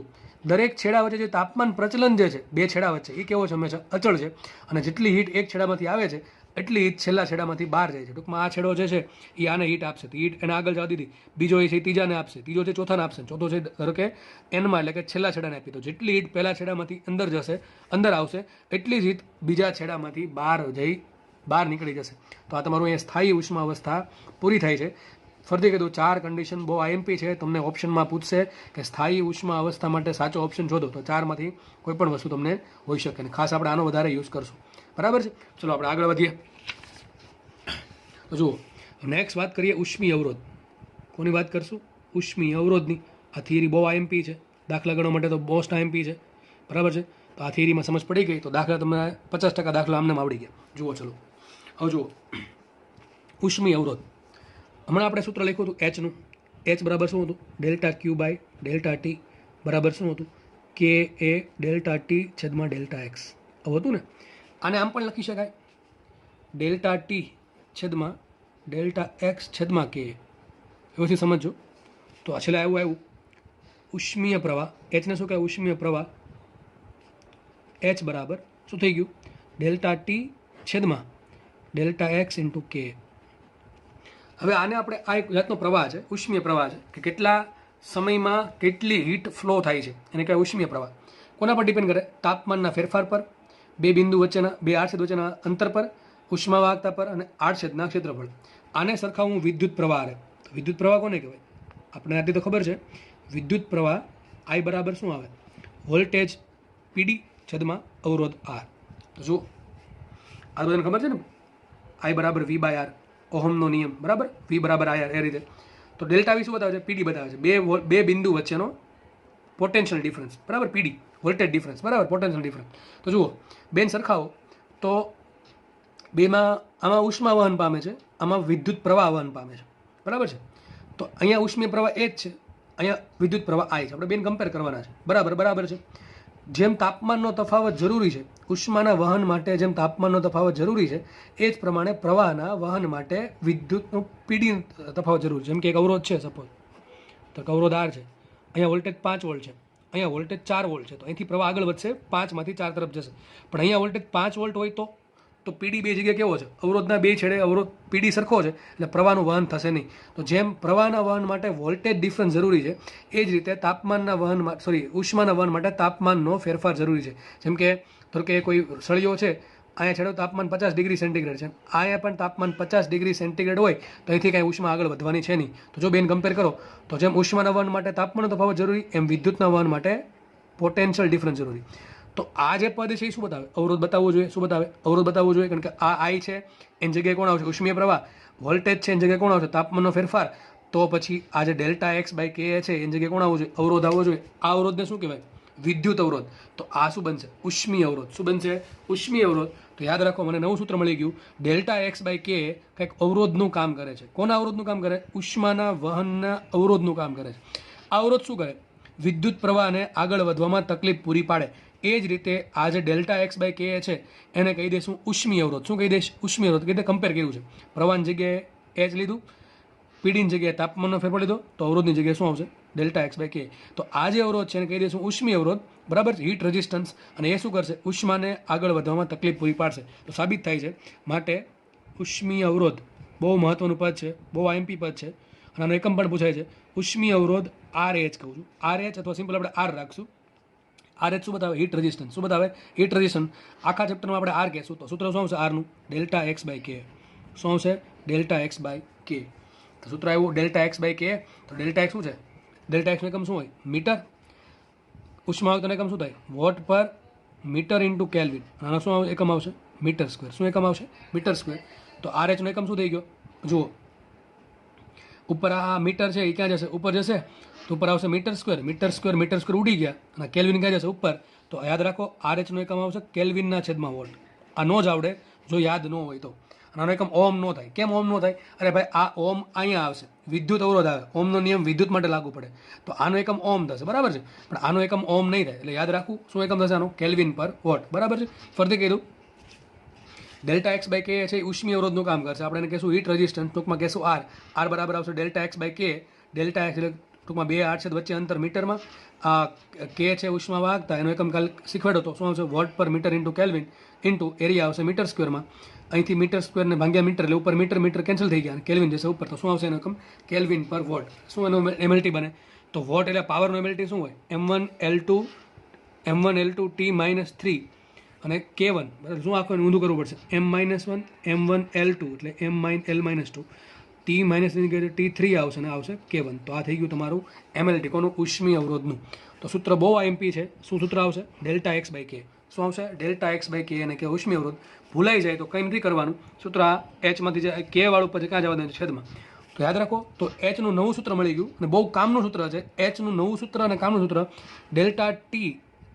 દરેક છેડા વચ્ચે જે તાપમાન પ્રચલન જે છે બે છેડા વચ્ચે, એ કેવો છે? હંમેશા અચળ છે. અને જેટલી હીટ એક છેડામાંથી આવે છે એટલી હીટ છેલ્લા છેડામાંથી બહાર જાય છે. ટૂંકમાં આ છેડો જે છે એ આને હીટ આપશે, તો હીટ એને આગળ જવા દીધી. બીજો એ છે ત્રીજાને આપશે, ત્રીજો છે ચોથાને આપશે, ચોથો છે ધારો કે એનમાં, એટલે કે છેલ્લા છેડાને આપી. તો જેટલી હીટ પહેલા છેડામાંથી અંદર આવશે એટલી જ હીટ બીજા છેડામાંથી બહાર નીકળી જશે. તો આ તમારું અહીંયા સ્થાયી ઉષ્મા અવસ્થા પૂરી થાય છે. ફરીથી કીધું, 4 કન્ડિશન બહુ આઈએમપી છે. તમને ઓપ્શનમાં પૂછશે કે સ્થાયી ઉષ્મા અવસ્થા માટે સાચો ઓપ્શન શોધો, તો 4માંથી કોઈ પણ વસ્તુ તમને હોઈ શકે. અને ખાસ આપણે આનો વધારે યુઝ કરશું. બરાબર છે. ચલો આપણે આગળ વધીએ. તો જુઓ, નેક્સ્ટ વાત કરીએ ઉષ્મીય અવરોધ. કોની વાત કરશું? ઉષ્મીય અવરોધની. આ થિયરી બહુ આઈએમપી છે. દાખલા ગણવા માટે તો મોસ્ટ આઈએમપી છે. બરાબર છે. તો આ થિયરીમાં સમજ પડી ગઈ તો દાખલા તમને 50% દાખલા આમને આવડી ગયા. જુઓ, ચલો હવે જુઓ, ઉષ્મીય અવરોધ. હમણાં આપણે સૂત્ર લખ્યું હતું એચનું. એચ બરાબર શું હતું? ΔQ/ΔT બરાબર શું હતું? KA ΔT/ΔX આવું હતું ને. આને આમ પણ લખી શકાય, ΔT/ΔX/KA. એવથી સમજો. તો આ છેલ્લે આવ્યું ઉષ્મીય પ્રવાહ. એચને શું કહેવાય? ઉષ્મીય પ્રવાહ. એચ બરાબર શું થઈ ગયું? ΔT/ΔX/KA. હવે આને આપણે, આ એક જાતનો પ્રવાહ છે, ઉષ્મીય પ્રવાહ છે, કે કેટલા સમયમાં કેટલી હીટ ફ્લો થાય છે એને કહેવાય ઉષ્મીય પ્રવાહ. કોના પર ડિપેન્ડ કરે? તાપમાનના ફેરફાર પર, બે બિંદુ વચ્ચેના, બે આડછેદ વચ્ચેના અંતર પર, ઉષ્માવાહકતા પર અને આડછેદના ક્ષેત્રફળ. આને સરખાવું વિદ્યુત પ્રવાહ. તો વિદ્યુત પ્રવાહ કોને કહેવાય? આપણે આટલી તો ખબર છે. વિદ્યુત પ્રવાહ I બરાબર શું આવે? વોલ્ટેજ PD છેદમાં અવરોધ R. તો જો આ બધાને ખબર છે ને, I બરાબર V/R, ઓહમનો નિયમ, બરાબર, V બરાબર IR, એ રીતે. તો ડેલ્ટા V શું બતાવે છે? PD બતાવે છે. બે બિંદુ વચ્ચેનો પોટેન્શિયલ ડિફરન્સ, બરાબર, PD વોલ્ટેજ ડિફરન્સ, બરાબર, પોટેન્શિયલ ડિફરન્સ. તો જુઓ, બેન સરખાવો તો બેમાં આમાં ઉષ્મા વહન પામે છે, આમાં વિદ્યુત પ્રવાહ વહન પામે છે, બરાબર છે. તો અહીંયા ઉષ્મીય પ્રવાહ એ જ છે, અહીંયા વિદ્યુત પ્રવાહ I છે. આપણે બેન કમ્પેર કરવાના છે, બરાબર છે. જેમ તાપમાનનો તફાવત જરૂરી છે ઉષ્માના વહન માટે, જેમ તાપમાનનો તફાવત જરૂરી છે, એ જ પ્રમાણે પ્રવાહના વહન માટે વિદ્યુતનું PD તફાવત જરૂરી છે. જેમ કે એક અવરોધ છે, સપોઝ તો અવરોધ R છે, અહીંયા વોલ્ટેજ 5 વોલ્ટ છે, અહીંયા વોલ્ટેજ 4 વોલ્ટ છે. તો અહીંથી પ્રવાહ આગળ વધશે, 5માંથી 4 તરફ જશે. પણ અહીંયા વોલ્ટેજ 5 વોલ્ટ હોય તો PD બે જગ્યાએ કેવો છે? અવરોધના બે છેડે અવરોધ PD સરખો છે, એટલે પ્રવાહનું વહન થશે નહીં. તો જેમ પ્રવાહના વહન માટે વોલ્ટેજ ડિફરન્સ જરૂરી છે, એ જ રીતે તાપમાનના વહન માટે, ઉષ્માના વહન માટે તાપમાનનો ફેરફાર જરૂરી છે. જેમ કે ધારો કે કોઈ સળિયો છે, અહીંયા છેડો તાપમાન 50 ડિગ્રી સેન્ટીગ્રેડ છે, અહીંયા પણ તાપમાન 50 ડિગ્રી સેન્ટીગ્રેડ હોય, તો અહીંથી કાંઈ ઉષ્મા આગળ વધવાની છે નહીં. તો જો બેન કમ્પેર કરો, તો જેમ ઉષ્માના વહન માટે તાપમાનનો તફાવત જરૂરી, એમ વિદ્યુતના વહન માટે પોટેન્શિયલ ડિફરન્સ જરૂરી. તો આ જે પદ છે એ શું બતાવે? અવરોધ બતાવવો જોઈએ. શું બતાવે? અવરોધ બતાવવો જોઈએ. કારણ કે આ આઈ છે એની જગ્યાએ કોણ આવશે? ઉષ્મીય પ્રવાહ. વોલ્ટેજ છે એની જગ્યાએ કોણ આવશે? તાપમાનનો ફેરફાર. તો પછી આ જે ડેલ્ટા એક્સ બાય કે છે એની જગ્યાએ કોણ આવવું જોઈએ? અવરોધ આવવો જોઈએ. આ અવરોધને શું કહેવાય? વિદ્યુત અવરોધ. તો આ શું બનશે? ઉષ્મીય અવરોધ. શું બનશે? ઉષ્મીય અવરોધ. તો યાદ રાખો, મને નવું સૂત્ર મળી ગયું. ડેલ્ટા એક્સ બાય કે કંઈક અવરોધનું કામ કરે છે. કોના અવરોધનું કામ કરે? ઉષ્માના વહનના અવરોધનું કામ કરે છે. આ અવરોધ શું કરે? વિદ્યુત પ્રવાહને આગળ વધવામાં તકલીફ પૂરી પાડે. એ જ રીતે આ જે ડેલ્ટા એક્સ બાય કે છે એને કહી દઈશું ઉષ્મીય અવરોધ. શું કહી દઈશ? ઉષ્મીય અવરોધ. એટલે કમ્પેર કર્યું છે. પ્રવાહની જગ્યાએ એચ લીધું, પીડીની જગ્યાએ તાપમાનનો ફેરફાર લીધો, તો અવરોધની જગ્યાએ શું આવશે? ડેલ્ટા એક્સ બાય કે. તો આ જે અવરોધ છે એને કહી દઈશું ઉષ્મીય અવરોધ. બરાબર છે? Heat resistance. અને એ શું કરશે? ઉષ્માને આગળ વધવામાં તકલીફ પૂરી પાડશે. તો સાબિત થાય છે. માટે ઉષ્મીય અવરોધ બહુ મહત્વનું પદ છે, બહુ આઈએમપી પદ છે. અને આનો એકમ પણ પૂછાય છે. ઉષ્મીય અવરોધ આર એચ કહું છું. આર એચ અથવા સિમ્પલ આપણે આર રાખશું. આર એચ શું બતાવે? Heat resistance. શું બતાવે? Heat resistance. આખા ચેપ્ટરમાં આપણે આર કહેશું. તો સૂત્ર શું આવશે આરનું? ડેલ્ટા એક્સ બાય કે. શું આવશે? ડેલ્ટા એક્સ બાય કે. તો સૂત્ર આવ્યું ડેલ્ટા એક્સ બાય કે. તો ડેલ્ટા એક્સ શું છે? ડેલ્ટા એક્સનો એકમ શું હોય? મીટર. ઉષ્મા આવતો એકમ શું થાય? Vote per metre into kelvin. આનો શું એકમ આવશે? Metre square. શું એકમ આવશે? Metre square. તો આર એચનો એકમ શું થઈ ગયો? જુઓ, ઉપર આ મીટર છે એ ક્યાં જશે? ઉપર જશે. તો ઉપર આવશે metre square. Metre square metre square ઉડી ગયા અને કેલ્વિન ક્યાં જશે? ઉપર. તો યાદ રાખો, આર એચનો એકમ આવશે કેલ્વિનના છેદમાં વોલ્ટ. આ નો જ આવડે જો યાદ ન હોય તો. આનો એકમ ઓમ નો થાય. કેમ ઓમ નો થાય? અરે ભાઈ, આ ઓમ અહીંયા આવશે, વિદ્યુત અવરોધ આવે. ઓમનો નિયમ વિદ્યુત માટે લાગુ પડે. તો આનો એકમ ઓમ થશે. બરાબર છે? પણ આનો એકમ ઓમ નહીં થાય. એટલે યાદ રાખવું, શું એકમ થશે આનો? કેલ્વિન પર વોટ. બરાબર છે? ફરીથી કીધું, ડેલ્ટા એક્સ બાય કે છે એ ઉષ્મીય અવરોધનું કામ કરશે. આપણે એને કહેશું હીટ રેઝિસ્ટન્સ. ટૂંકમાં કહેશું આર. આર બરાબર આવશે ડેલ્ટા એક્સ બાય કે. ડેલ્ટા એક્સ એટલે ટૂંકમાં બે આડછેદ વચ્ચે અંતર મીટરમાં. આ કે છે ઉષ્મા વાહકતા. એનો એકમ કાલ શીખવાડો તો શું આવશે? Watt per metre into kelvin into area આવશે મીટર સ્ક્વેરમાં. અહીંથી મીટર સ્ક્વેરને ભાગ્યા મીટર એટલે ઉપર મીટર મીટર કેન્સલ થઈ ગયા અને કેલ્વિન જશે ઉપર. તો શું આવશે એનો એકમ? કેલ્વિન પર વોટ. શું એનો એમએલટી બને? તો વોટ એટલે પાવરનો એમએલટી શું હોય? M1L2 T-3 અને K1. બરાબર? શું આખું ઊંધું કરવું પડશે? M-1 M1L2 એટલે M-L-2 T-3 આવશે અને આવશે K1. તો આ થઈ ગયું તમારું એમએલટી. કોનું? ઉષ્મીય અવરોધનું. તો સૂત્ર બહુ આઈએમપી છે. શું સૂત્ર આવશે? ડેલ્ટા એક્સ બાય કે. શું આવશે? ડેલ્ટા એક્સ બાય કે. અને કે ઉષ્મીય અવરોધ. ભૂલાઈ જાય તો કંઈ નથી કરવાનું. સૂત્ર આ એચમાંથી જે કે વાળું પછી ક્યાં જવા દેવાનું? છેદમાં. તો યાદ રાખો, તો એચનું નવું સૂત્ર મળી ગયું અને બહુ કામનું સૂત્ર છે. એચનું નવું સૂત્ર અને કામનું સૂત્ર ડેલ્ટા ટી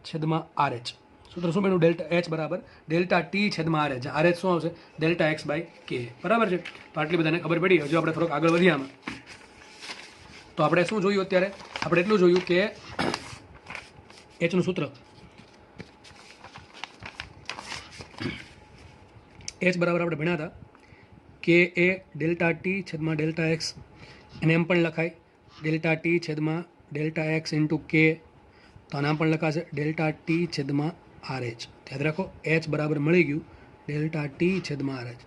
છેદમાં આર એચ. સૂત્ર શું બન્યું? ડેલ્ટા એચ બરાબર ડેલ્ટા ટી છેદમાં આર એચ. આર એચ શું આવશે? ડેલ્ટા એક્સ બાય કે. બરાબર છે? તો આટલી બધાને ખબર પડી. હજુ આપણે થોડોક આગળ વધીએ આમાં. તો આપણે શું જોયું અત્યારે? આપણે એટલું જોયું કે એચનું સૂત્ર એચ બરાબર આપણે ભણ્યા હતા કે એ ડેલ્ટા ટી છેદમાં ડેલ્ટા એક્સ. એને એમ પણ લખાય ડેલ્ટા ટી છેદમાં ડેલ્ટા એક્સ ઇન્ટુ કે. તો આનામ પણ લખાશે ડેલ્ટા ટી છેદમાં આર એચ. યાદ રાખો, એચ બરાબર મળી ગયું ડેલ્ટા ટી છેદમાં આર એચ.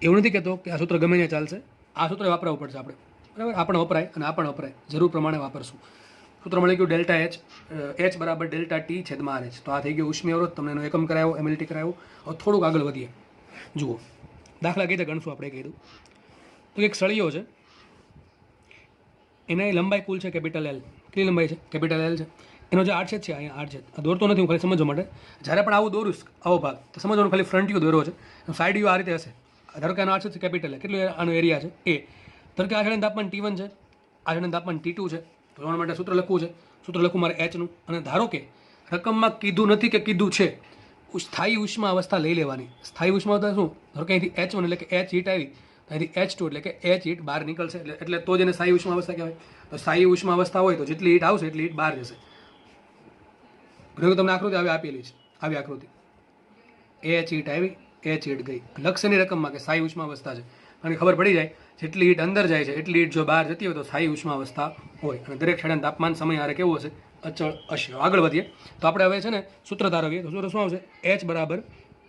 એવું નથી કહેતો કે આ સૂત્ર ગમે ત્યાં ચાલશે. આ સૂત્ર વાપરવું પડશે આપણે. બરાબર? આ પણ વપરાય અને આ પણ વપરાય. જરૂર પ્રમાણે વાપરશું. સૂત્ર મળી ગયું ડેલ્ટા એચ બરાબર ડેલ્ટા ટી છેદમાં આર એચ. તો આ થઈ ગયો ઉષ્મીય અવરોધ. તમને એનો એકમ કરાયો, એમએલટી કરાયો. હવે થોડુંક આગળ વધીએ. જુઓ, દાખલા કઈ રીતે ગણશું આપણે કીધું તો એક સળિયો છે, એની લંબાઈ કુલ છે કેપિટલ એલ. કેટલી લંબાઈ છે? કેપિટલ એલ છે. એનો જે આડછેદ છે અહીંયા આડછેદ આ દોરતો નથી હું, ખાલી સમજવા માટે. જ્યારે પણ આવું દોરું આવો ભાગ તો સમજવાનું ખાલી ફ્રન્ટ યુ દોર્યો છે, સાઈડ યુ આ રીતે હશે. ધારો કે આનો આડછેદ છે કેપિટલ એ. કેટલું આનો એરિયા છે? એ. ધારો કે આ છેડાનું તાપમાન T1 છે, આ છેડાનું તાપમાન T2 છે. તો એના માટે સૂત્ર લખવું છે. સૂત્ર લખવું મારે એચનું. અને ધારો કે રકમમાં કીધું નથી કે કીધું છે, સ્થાયી ઉષ્મા અવસ્થા લઈ લેવાની. સ્થાયી ઉષ્મા અવસ્થા શું? ધારો કે અહીંથી H1 એટલે કે એચ હીટ આવી, અહીંથી H2 એટલે કે એચ હીટ બહાર નીકળશે. એટલે તો જેને સ્થાયી ઉષ્મા અવસ્થા કહેવાય. તો સ્થાયી ઉષ્મા અવસ્થા હોય તો જેટલી હીટ આવશે એટલી હીટ બહાર જશે. તમને આકૃતિ આવી આપેલી છે, આવી આકૃતિ. એચ હીટ આવી, એચ હીટ ગઈ. લક્ષ્યની રકમમાં કે સ્થાયી ઉષ્મા અવસ્થા છે અને ખબર પડી જાય જેટલી હીટ અંદર જાય છે એટલી હીટ જો બહાર જતી હોય તો સ્થાયી ઉષ્મા અવસ્થા હોય. અને દરેક છેડાનું તાપમાન સમય હારે કેવું હશે? અચળ હશે. આગળ વધીએ તો આપણે હવે છે ને સૂત્ર તારવીએ. તો સૂત્ર શું આવશે? એચ બરાબર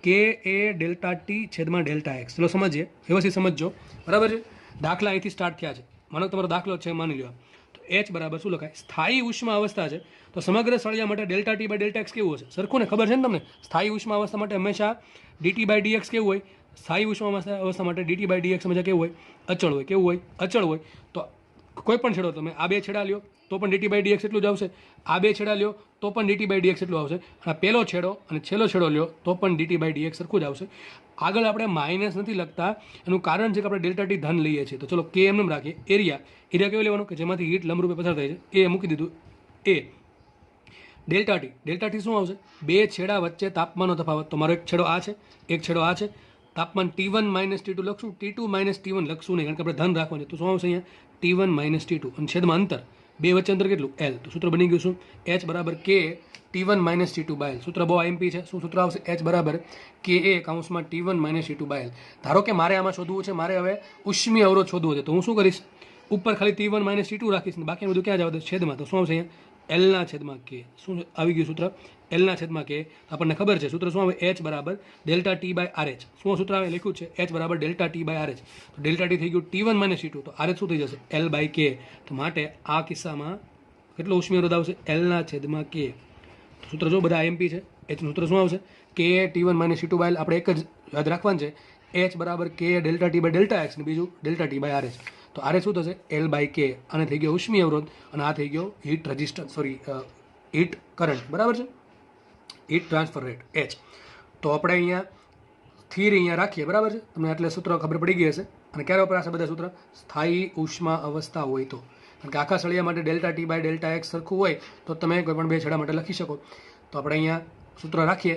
કે એ ડેલ્ટા ટી છેદમાં ડેલ્ટા એક્સ. ચલો સમજીએ, વ્યવસ્થિત સમજજો. બરાબર છે? દાખલા અહીંથી સ્ટાર્ટ થયા છે. માનો તમારો દાખલો છે, માની લો. તો એચ બરાબર શું લખાય? સ્થાયી ઉષ્મા અવસ્થા છે તો સમગ્ર સળિયા માટે delta T by delta X કેવું હશે? સરખું ને? ખબર છે ને તમને? સ્થાયી ઉષ્મા અવસ્થા માટે હંમેશા ડીટી બાય ડીએક્સ કેવું હોય? સ્થાયી ઉષ્મા અવસ્થા માટે ડીટી બાય ડીએક્સ હંમેશા કેવું હોય? અચળ હોય. કેવું હોય? અચળ હોય. તો કોઈ પણ છેડો તમે આ બે છેડા લ્યો, તો પણ dt બાય dx એટલું જ આવશે. આ બે છેડા લ્યો તો પણ dt બાય dx એટલું આવશે. આ પહેલો છેડો અને છેલ્લો છેડો લ્યો તો પણ dt બાય dx સરખું જ આવશે. આગળ આપણે માઇનસ નથી લખતા, એનું કારણ છે કે આપણે ડેલ્ટા ટી ધન લઈએ છીએ. તો ચલો કે એમ રાખીએ. એરિયા કેવો લેવાનો કે જેમાંથી હીટ લંબરૂપે પસાર થાય છે એ મૂકી દીધું. એ ડેલ્ટા ટી શું આવશે? બે છેડા વચ્ચે તાપમાનનો તફાવત. તો મારો એક છેડો આ છે, એક છેડો આ છે. તાપમાન T1 માઇનસ T2 લખશું, T2 માઇનસ T1 લખશું નહીં, કારણ કે આપણે ધન રાખવાનું છે. તો શું આવશે અહીંયા? T1 માઇનસ T2 અને છેદમાં અંતર, બે વચ્ચે અંતર કેટલું? L. તો સૂત્ર બની ગયું શું? H બરાબર K T1 minus T2 by L. સૂત્ર બહુ આઈએમપી છે. શું સૂત્ર આવશે? H બરાબર KA કૌંસમાં T1 minus T2 by L. ધારો કે મારે આમાં શોધવું છે, મારે હવે ઉષ્મીય અવરોધ શોધવો છે, તો હું શું કરીશ? ઉપર ખાલી T1 માઇનસ T2 રાખીશ ને બાકી બધું ક્યાં જ આવે? છેદમાં. તો શું આવશે અહીંયા? L ના છેદમાં K. શું આવી ગયું સૂત્ર? L ના છેદમાં K. આપણને ખબર છે સૂત્ર શું આવે? H બરાબર ડેલ્ટા T બાય RH. શું સૂત્ર આવે? લખ્યું છે H બરાબર ડેલ્ટા T બાય RH. તો ડેલ્ટા T થઈ ગયું T1 માઇનસ T2, તો RH શું થઈ જશે? L by K. તો માટે આ કિસ્સામાં કેટલો ઉષ્મીય અવરોધ આવશે? L ના છેદમાં K. સૂત્ર જો બધા આઈએમપી છે. H સૂત્ર શું આવશે? K T1 minus T2 by L. આપણે એક જ યાદ રાખવાનું છે, H બરાબર K delta T by delta X ને બીજું ડેલ્ટા T બાય RH. તો RH શું થશે? L by K. આને થઈ ગયો ઉષ્મીય અવરોધ અને આ થઈ ગયો હીટ રેઝિસ્ટન્સ, હીટ કરંટ. બરાબર છે? Heat transfer rate H. તો આપણે અહીંયા થિયરી અહીંયા રાખીએ. બરાબર છે? તમને એટલે સૂત્ર ખબર પડી ગઈ હશે. અને ક્યારે વપરાશે બધા સૂત્ર? સ્થાયી ઉષ્મા અવસ્થા હોય તો. કારણ કે આખા સળિયા માટે delta T by delta X સરખું હોય તો તમે કોઈ પણ બે છેડા માટે લખી શકો. તો આપણે અહીંયા સૂત્ર રાખીએ.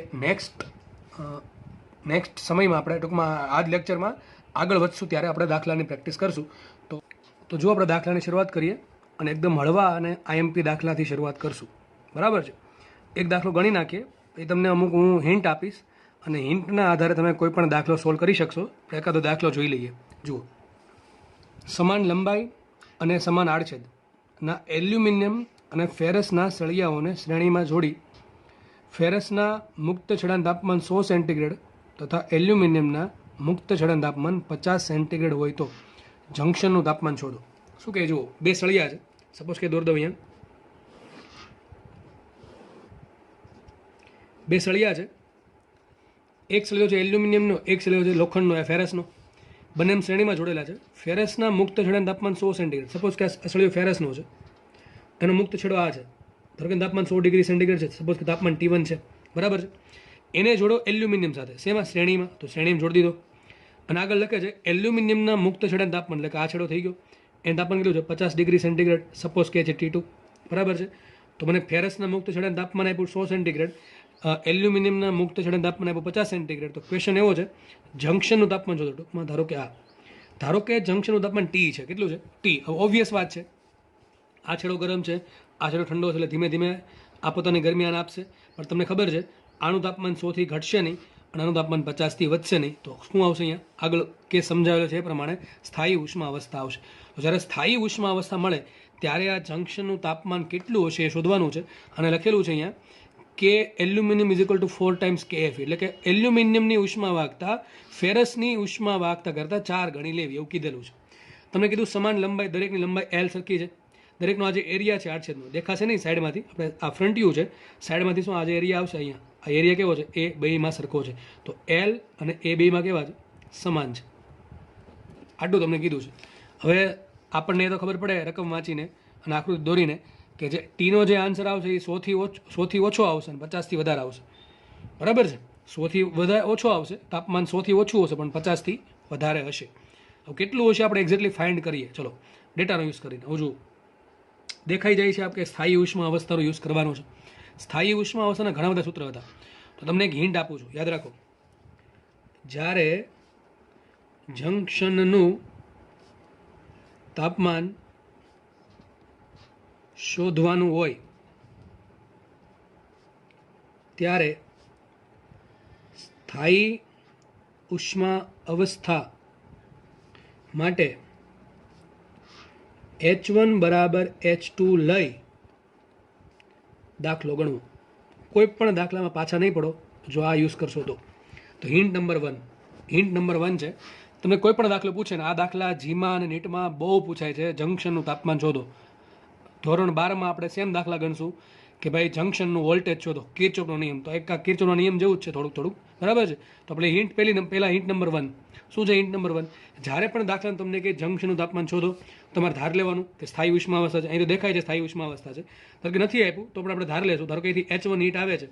નેક્સ્ટ સમયમાં આપણે ટૂંકમાં આ જ લેક્ચરમાં આગળ વધશું ત્યારે આપણે દાખલાની પ્રેક્ટિસ કરશું. તો જો આપણે દાખલાની શરૂઆત કરીએ અને એકદમ હળવા અને આઈએમપી દાખલાથી શરૂઆત કરશું. બરાબર છે? એક દાખલો ગણી નાખીએ, એ તમને અમુક હું હિન્ટ આપીશ અને હિન્ટના આધારે તમે કોઈ પણ દાખલો સોલ્વ કરી શકશો. એકાદો દાખલો જોઈ લઈએ. જુઓ, સમાન લંબાઈ અને સમાન આડછેદના એલ્યુમિનિયમ અને ફેરસના સળિયાઓને શ્રેણીમાં જોડી ફેરસના મુક્ત છેડાનું તાપમાન 100 સેન્ટીગ્રેડ તથા એલ્યુમિનિયમના મુક્ત છેડાનું તાપમાન 50 સેન્ટીગ્રેડ હોય તો જંક્શનનું તાપમાન શોધો. શું કહે? જુઓ, બે સળિયા છે. સપોઝ કે દોર દો અહીંયા. બે સળિયા છે. એક સળિયો છે એલ્યુમિનિયમનો, એક સળિયો છે લોખંડનો, ફેરસનો. બંને શ્રેણીમાં જોડેલા છે. ફેરસના મુક્ત છેડાનું તાપમાન 100 સેન્ટીગ્રેડ. સપોઝ કે આ સળિયો ફેરસનો છે, એનો મુક્ત છેડો આ છે. ધારો કે તાપમાન 100 ડિગ્રી સેન્ટીગ્રેડ છે. સપોઝ કે તાપમાન T1 છે. બરાબર છે? એને જોડો એલ્યુમિનિયમ સાથે. શેમાં? શ્રેણીમાં. તો શ્રેણીમાં જોડી દીધો. અને આગળ લખે છે એલ્યુમિનિયમના મુક્ત છેડાનું તાપમાન, એટલે કે આ છેડો થઈ ગયો, એનું તાપમાન કેટલું છે? 50 ડિગ્રી સેન્ટીગ્રેડ. સપોઝ કે છે T2. બરાબર છે? તો મને ફેરસના મુક્ત છેડાનું તાપમાન આપ્યું 100 સેન્ટીગ્રેડ, એલ્યુમિનિયમના મુક્ત છેડાનું તાપમાન આપ્યું 50 સેન્ટીગ્રેડ. તો ક્વેશ્ચન એવો છે, જંક્શનનું તાપમાન શોધો. ટૂંકમાં ધારો કે જંક્શનનું તાપમાન T છે. કેટલું છે? T. હવે ઓબ્વિયસ વાત છે, આ છેડો ગરમ છે, આ છેડો ઠંડો છે, એટલે ધીમે ધીમે આ પોતાની ગરમી આને આપશે. પણ તમને ખબર છે આનું તાપમાન 100 થી ઘટશે નહીં અને આનું તાપમાન 50 થી વધશે નહીં. તો શું આવશે અહીંયા? આગળ કે સમજાવેલો છે એ પ્રમાણે સ્થાયી ઉષ્મા અવસ્થા આવશે. તો જ્યારે સ્થાયી ઉષ્મા અવસ્થા મળે ત્યારે આ જંક્શનનું તાપમાન કેટલું હશે એ શોધવાનું છે. અને લખેલું છે અહીંયા કે aluminium is equal two 4 times KF. એટલે કે એલ્યુમિનિયમની ઉષ્મા વાહકતા ફેરસની ઉષ્મા વાહકતા કરતાં 4 ગણી લેવી, એવું કીધેલું છે. તમને કીધું સમાન લંબાઈ, દરેકની લંબાઈ L સરખી છે. દરેકનો આ જે એરિયા છે આડછેદનો દેખાશે નહીં સાઈડમાંથી, આપણે આ ફ્રન્ટ વ્યૂ છે, સાઈડમાંથી શું આ જે એરિયા આવશે અહીંયા, આ એરિયા કેવો છે? એ બેમાં સરખો છે. તો L અને એ બેમાં કેવા છે? સમાન છે. આટલું તમને કીધું છે. હવે આપણને એ તો ખબર પડે રકમ વાંચીને અને આકૃતિ દોરીને કે જે ટીનો જે આન્સર આવશે એ 100 થી ઓછો આવશે અને 50 થી વધારે આવશે. બરાબર છે? 100 થી વધારે ઓછો આવશે, તાપમાન 100 થી ઓછું હશે પણ 50 થી વધારે હશે. હવે કેટલું હશે આપણે એક્ઝેક્ટલી ફાઇન્ડ કરીએ. ચલો ડેટાનો યુઝ કરીને. હું જો દેખાઈ જાય છે આપણે સ્થાયી ઉષ્મા અવસ્થાનો યુઝ કરવાનો છે. સ્થાયી ઉષ્મા અવસ્થાના ઘણા બધા સૂત્ર હતા. તો તમને એક હિન્ટ આપું છું, યાદ રાખો. જ્યારે જંક્શનનું તાપમાન શોધવાનું હોય ત્યારે સ્થાયી ઉષ્મા અવસ્થા માટે H1 બરાબર H2 લઈ દાખલો ગણવો. કોઈ પણ દાખલામાં પાછા નહીં પડો જો આ યુઝ કરશો તો. હિન્ટ નંબર 1 છે, તમને કોઈ પણ દાખલો પૂછે ને, આ દાખલા જીમાં અને નીટમાં બહુ પૂછાય છે, જંક્શનનું તાપમાન શોધો. ધોરણ 12માં આપણે સેમ દાખલા ગણશું કે ભાઈ જંક્શનનું વોલ્ટેજ શોધો, કિર્ચોફનો નિયમ. તો એક આ કિર્ચોફનો નિયમ જેવું જ છે થોડુંક, બરાબર છે. તો આપણે હિન્ટ પહેલા હિન્ટ નંબર 1 શું છે? હિન્ટ નંબર 1, જ્યારે પણ દાખલા તમને કે જંક્શનનું તાપમાન શોધો, તમારે ધાર લેવાનું કે સ્થાયી ઉષ્માવસ્થા છે. અહીં તો દેખાય છે સ્થાયી ઉષ્માવસ્થા છે, ધારો કે નથી આપ્યું તો પણ આપણે ધાર લેશું. ધારો કે અહીંથી H1 હીટ આવે છે,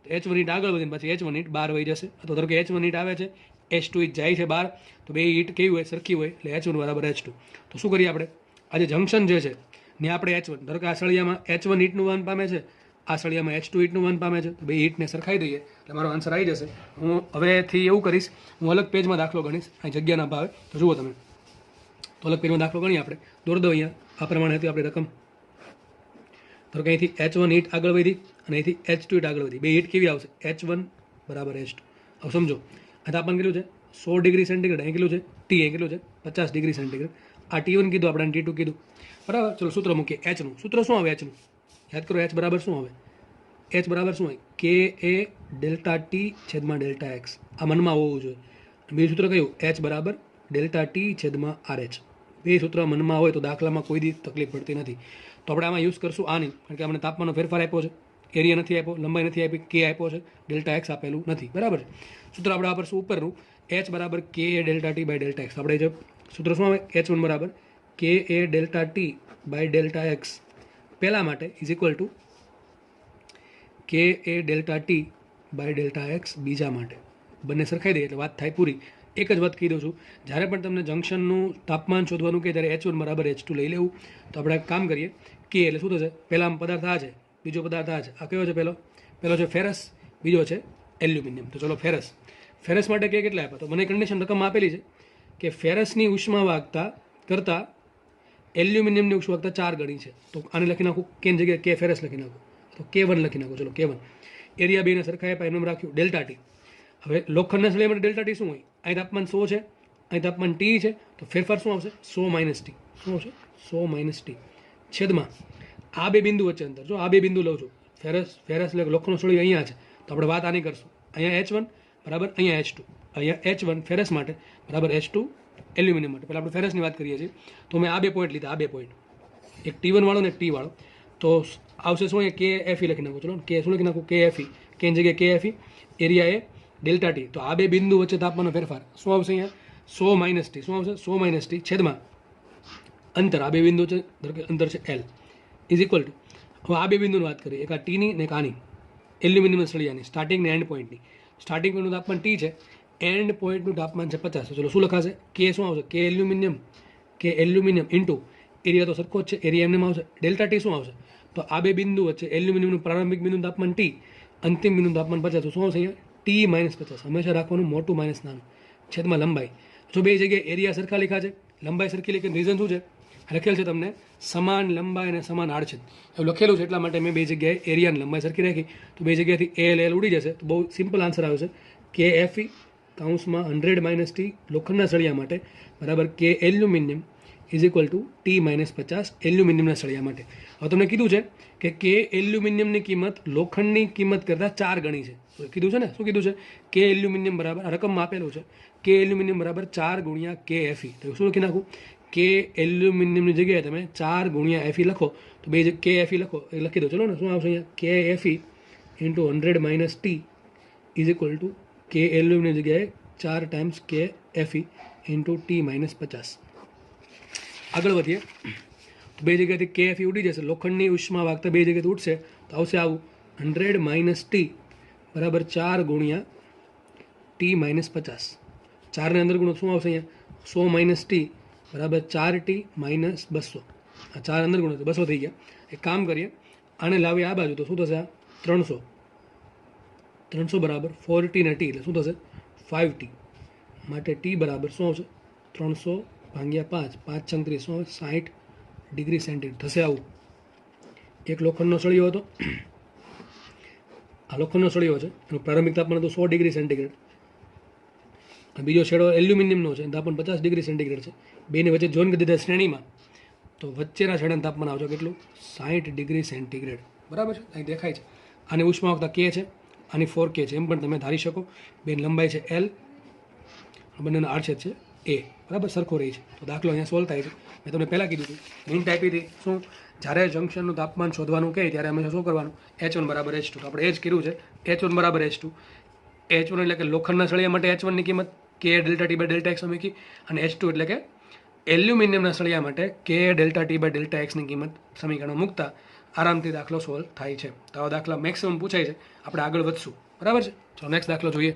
તો H1 હીટ આગળ વધીને પછી H1 હીટ બહાર વહી જશે. તો ધારો કે H1 હીટ આવે છે, H2 હીટ જાય છે બહાર, તો બે હીટ કેવી હોય? સરખી હોય, એટલે H1 બરાબર H2. તો શું કરીએ આપણે? આ જે જંક્શન જે છે ને આપણે H1, ધારો કે આ સળિયામાં H1 હીટનું વહન પામે છે, આ સળિયામાં H2 હીટનું વહન પામે છે, તો બે હીટને સરખાઈ દઈએ એટલે મારો આન્સર આવી જશે. હું હવેથી એવું કરીશ, હું અલગ પેજમાં દાખલો ગણીશ, અહીં જગ્યાના ભાવે. તો જુઓ તમે, તો અલગ પેજમાં દાખલો ગણીએ આપણે. દોર દો અહીંયા, આ પ્રમાણે હતી આપણી રકમ. ધારો કે અહીંથી H1 હીટ આગળ વધી અને અહીંથી H2 હીટ આગળ વધી. બે હીટ કેવી આવશે? H1 બરાબર H2. હવે સમજો, આ તાપમાન કેટલું છે? 100 ડિગ્રી સેન્ટીગ્રેડ. અહીં કેટલું છે? T. અહીં કેટલું છે? 50 ડિગ્રી સેન્ટીગ્રેડ. આ T1 કીધું આપણે, T2 કીધું, બરાબર. ચલો સૂત્ર મૂકીએ. Hનું સૂત્ર શું આવે? Hનું યાદ કરો. H બરાબર શું આવે? H બરાબર શું હોય? KA ડેલ્ટા ટી છેદમાં ડેલ્ટા એક્સ. આ મનમાં હોવું જોઈએ. બીજું સૂત્ર કયું? H બરાબર ડેલ્ટા ટી છેદમાં RH. બે સૂત્ર મનમાં હોય તો દાખલામાં કોઈ દી તકલીફ પડતી નથી. તો આપણે આમાં યુઝ કરશું આની, કારણ કે આપણે તાપમાનનો ફેરફાર આપ્યો છે, એરિયા નથી આપ્યો, લંબાઈ નથી આપી, કે આપ્યો છે, ડેલ્ટા એક્સ આપેલું નથી, બરાબર છે. સૂત્ર આપણે વાપરશું ઉપરનું, H બરાબર KA delta T by delta X. આપણે જે સૂત્ર શું આવે? H1 બરાબર KA delta T by delta X પહેલા માટે is equal to KA delta T by delta X બીજા માટે. બંને સરખાઈ દઈએ એટલે વાત થાય પૂરી. એક જ વાત કહી દઉં છું, જ્યારે પણ તમને જંક્શનનું તાપમાન શોધવાનું કે ત્યારે H1 બરાબર H2 લઈ લેવું. તો આપણે એક કામ કરીએ, કે એટલે શું થશે? પહેલા પદાર્થ આ છે, બીજો પદાર્થ આ છે. આ કયો છે? પહેલો છે ફેરસ, બીજો છે એલ્યુમિનિયમ. તો ચલો ફેરસ માટે કે કેટલા આપ્યા? તો મને કન્ડિશન રકમ આપેલી છે કે ફેરસની ઉષ્માવાહકતા કરતાં એલ્યુમિનિયમની ઉષ્માવાહકતા 4 ગણી છે. તો આને લખી નાખું, કેની જગ્યાએ કે ફેરસ લખી નાખું, તો K1 લખી નાખો. ચલો K1. એરિયા બેને સરખા આપ્યા, એમને રાખ્યું ડેલ્ટા ટી. હવે લોખંડના સળિયા માટે ડેલ્ટા ટી શું હોય? અહીં તાપમાન 100 છે, અહીં તાપમાન T છે, તો ફેરફાર શું આવશે? 100 માઇનસ ટી. શું આવશે? 100 માઇનસ ટી છેદમાં આ બે બિંદુ વચ્ચે અંતર. જો આ બે બિંદુ લઉં છું, ફેરસ એટલે લોખંડનો સળિયો અહીંયા છે, તો આપણે વાત આની કરશું. અહીંયા H1 બરાબર અહીંયા H2. અહીંયા H1 ફેરસ માટે બરાબર H2 એલ્યુમિનિયમ માટે. પહેલાં આપણે ફેરસની વાત કરીએ છીએ, તો મેં આ બે પોઈન્ટ લીધા, આ બે પોઈન્ટ, એક T1 વાળો ને એક T વાળો. તો આવશે શું? અહીંયા KFE લખી નાખું. ચલો કે શું લખી નાખું? KFE. કેની જગ્યાએ KFE, area A delta T. તો આ બે બિંદુ વચ્ચે તાપમાનનો ફેરફાર શું આવશે? અહીંયા 100 માઇનસ ટી. શું આવશે? 100 માઇનસ ટી છેદમાં અંતર. આ બે બિંદુ છે, ધારો કે અંતર છે L ઇઝ ઇક્વલ ટુ. હવે આ બે બિંદુની વાત કરીએ, એક આ ટીની ને એક આની, એલ્યુમિનિયમ સળિયાની સ્ટાર્ટિંગ ને એન્ડ પોઈન્ટની. સ્ટાર્ટિંગ પોઈન્ટનું તાપમાન T છે, એન્ડ પોઈન્ટનું તાપમાન છે 50. ચલો શું લખાશે? કે શું આવશે? કે એલ્યુમિનિયમ ઇન્ટુ એરિયા તો સરખો જ છે, એરિયા એમને આવશે. ડેલ્ટા ટી શું આવશે? તો આ બે બિંદુ વચ્ચે એલ્યુમિનિયમનું પ્રારંભિક બિંદુનું તાપમાન T, અંતિમ બિંદુનું તાપમાન 50. તો શું આવશે અહીંયા? T minus 50. હંમેશા રાખવાનું મોટું માઇનસ નાનું, છેદમાં લંબાઈ. જો બે જગ્યાએ એરિયા સરખા લખ્યા છે, લંબાઈ સરખી લખી, રીઝન શું છે? લખેલ છે તમને સમાન લંબાઈ અને સમાન આડછેદ, એવું લખેલું છે. એટલા માટે મેં બે જગ્યાએ એરિયાની લંબાઈ સરખી રાખી. તો બે જગ્યાએથી L ઉડી જશે. તો બહુ સિમ્પલ આન્સર આવશે, KFE કૌંસમાં 100 માઇનસ ટી લોખંડના સળિયા માટે બરાબર કે aluminium is equal two T minus 50 એલ્યુમિનિયમના સળિયા માટે. હવે તમને કીધું છે કે કે એલ્યુમિનિયમની કિંમત લોખંડની કિંમત કરતાં 4 ગણી છે. કીધું છે ને, શું કીધું છે? કે એલ્યુમિનિયમ બરાબર, રકમમાં આપેલું છે, કે એલ્યુમિનિયમ બરાબર 4 ગુણ્યા KFE. તો શું લખી નાખું? કે એલ્યુમિનિયમની જગ્યાએ તમે 4 ગુણ્યા FE લખો, તો બે KFE લખો એ લખી દો. ચલો ને, શું આવશે અહીંયા? KFE into 100 minus T is equal to કે એલ્યુમિનિયમની જગ્યાએ 4 times KFE into T minus 50. આગળ વધીએ તો બે જગ્યાએથી KFE ઉડી જશે, લોખંડની ઉષ્માવાહકતા બે જગ્યાએથી ઉઠશે, તો આવશે આવું 100 માઇનસ ટી બરાબર 4 ગુણ્યા T માઇનસ 50. 4ને અંદર ગુણો, શું આવશે અહીંયા? 100 માઇનસ ટી બરાબર 4T માઇનસ 200. આ 4 અંદર ગુણો તો 200 થઈ ગયા. એક કામ કરીએ, આને લાવીએ આ બાજુ, તો શું થશે? આ 300 બરાબર 4T ને T એટલે શું થશે? 5T. માટે T બરાબર શું આવશે? 300 ભાગ્યા 5, 5 36, શું આવે? 60 ડિગ્રી સેન્ટીગ્રેડ થશે. આવું એક લોખંડનો સળિયો હતો, આ લોખંડનો સળિયો છે, એનું પ્રારંભિક તાપમાન હતું 100 ડિગ્રી સેન્ટીગ્રેડ. બીજો છેડો એલ્યુમિનિયમનો છે, તાપમાન 50 ડિગ્રી સેન્ટીગ્રેડ છે. બેની વચ્ચે જોઈન કરી દીધા શ્રેણીમાં, તો વચ્ચેના છેડાનું તાપમાન આવશે કેટલું? 60 ડિગ્રી સેન્ટીગ્રેડ. બરાબર છે, અહીં દેખાય છે. આની ઉષ્માવાહકતા K છે, આની 4K છે, એમ પણ તમે ધારી શકો. બેની લંબાઈ છે L, બંનેનો આડછેદ છે A. બરાબર, સરખો રહી છે. તો દાખલો અહીંયા સોલ્વ થાય છે. મેં તમને પહેલાં કીધું હતું, હિન્ટ આપી હતી શું? જ્યારે જંક્શનનું તાપમાન શોધવાનું કહે ત્યારે હંમેશા શું કરવાનું, H1 બરાબર H2. તો આપણે એ જ કર્યું છે, H1 બરાબર H2. H1 એટલે કે લોખંડના સળિયા માટે H1ની કિંમત K delta T by delta X મૂકી, અને H2 એટલે કે એલ્યુમિનિયમના સળિયા માટે K delta T by delta એક્સની કિંમત સમીકરણમાં મૂકતા આરામથી દાખલો સોલ્વ થાય છે. તો આવા દાખલા મેક્સિમમ પૂછાય છે. આપણે આગળ વધશું, બરાબર છે. ચલો નેક્સ્ટ દાખલો જોઈએ.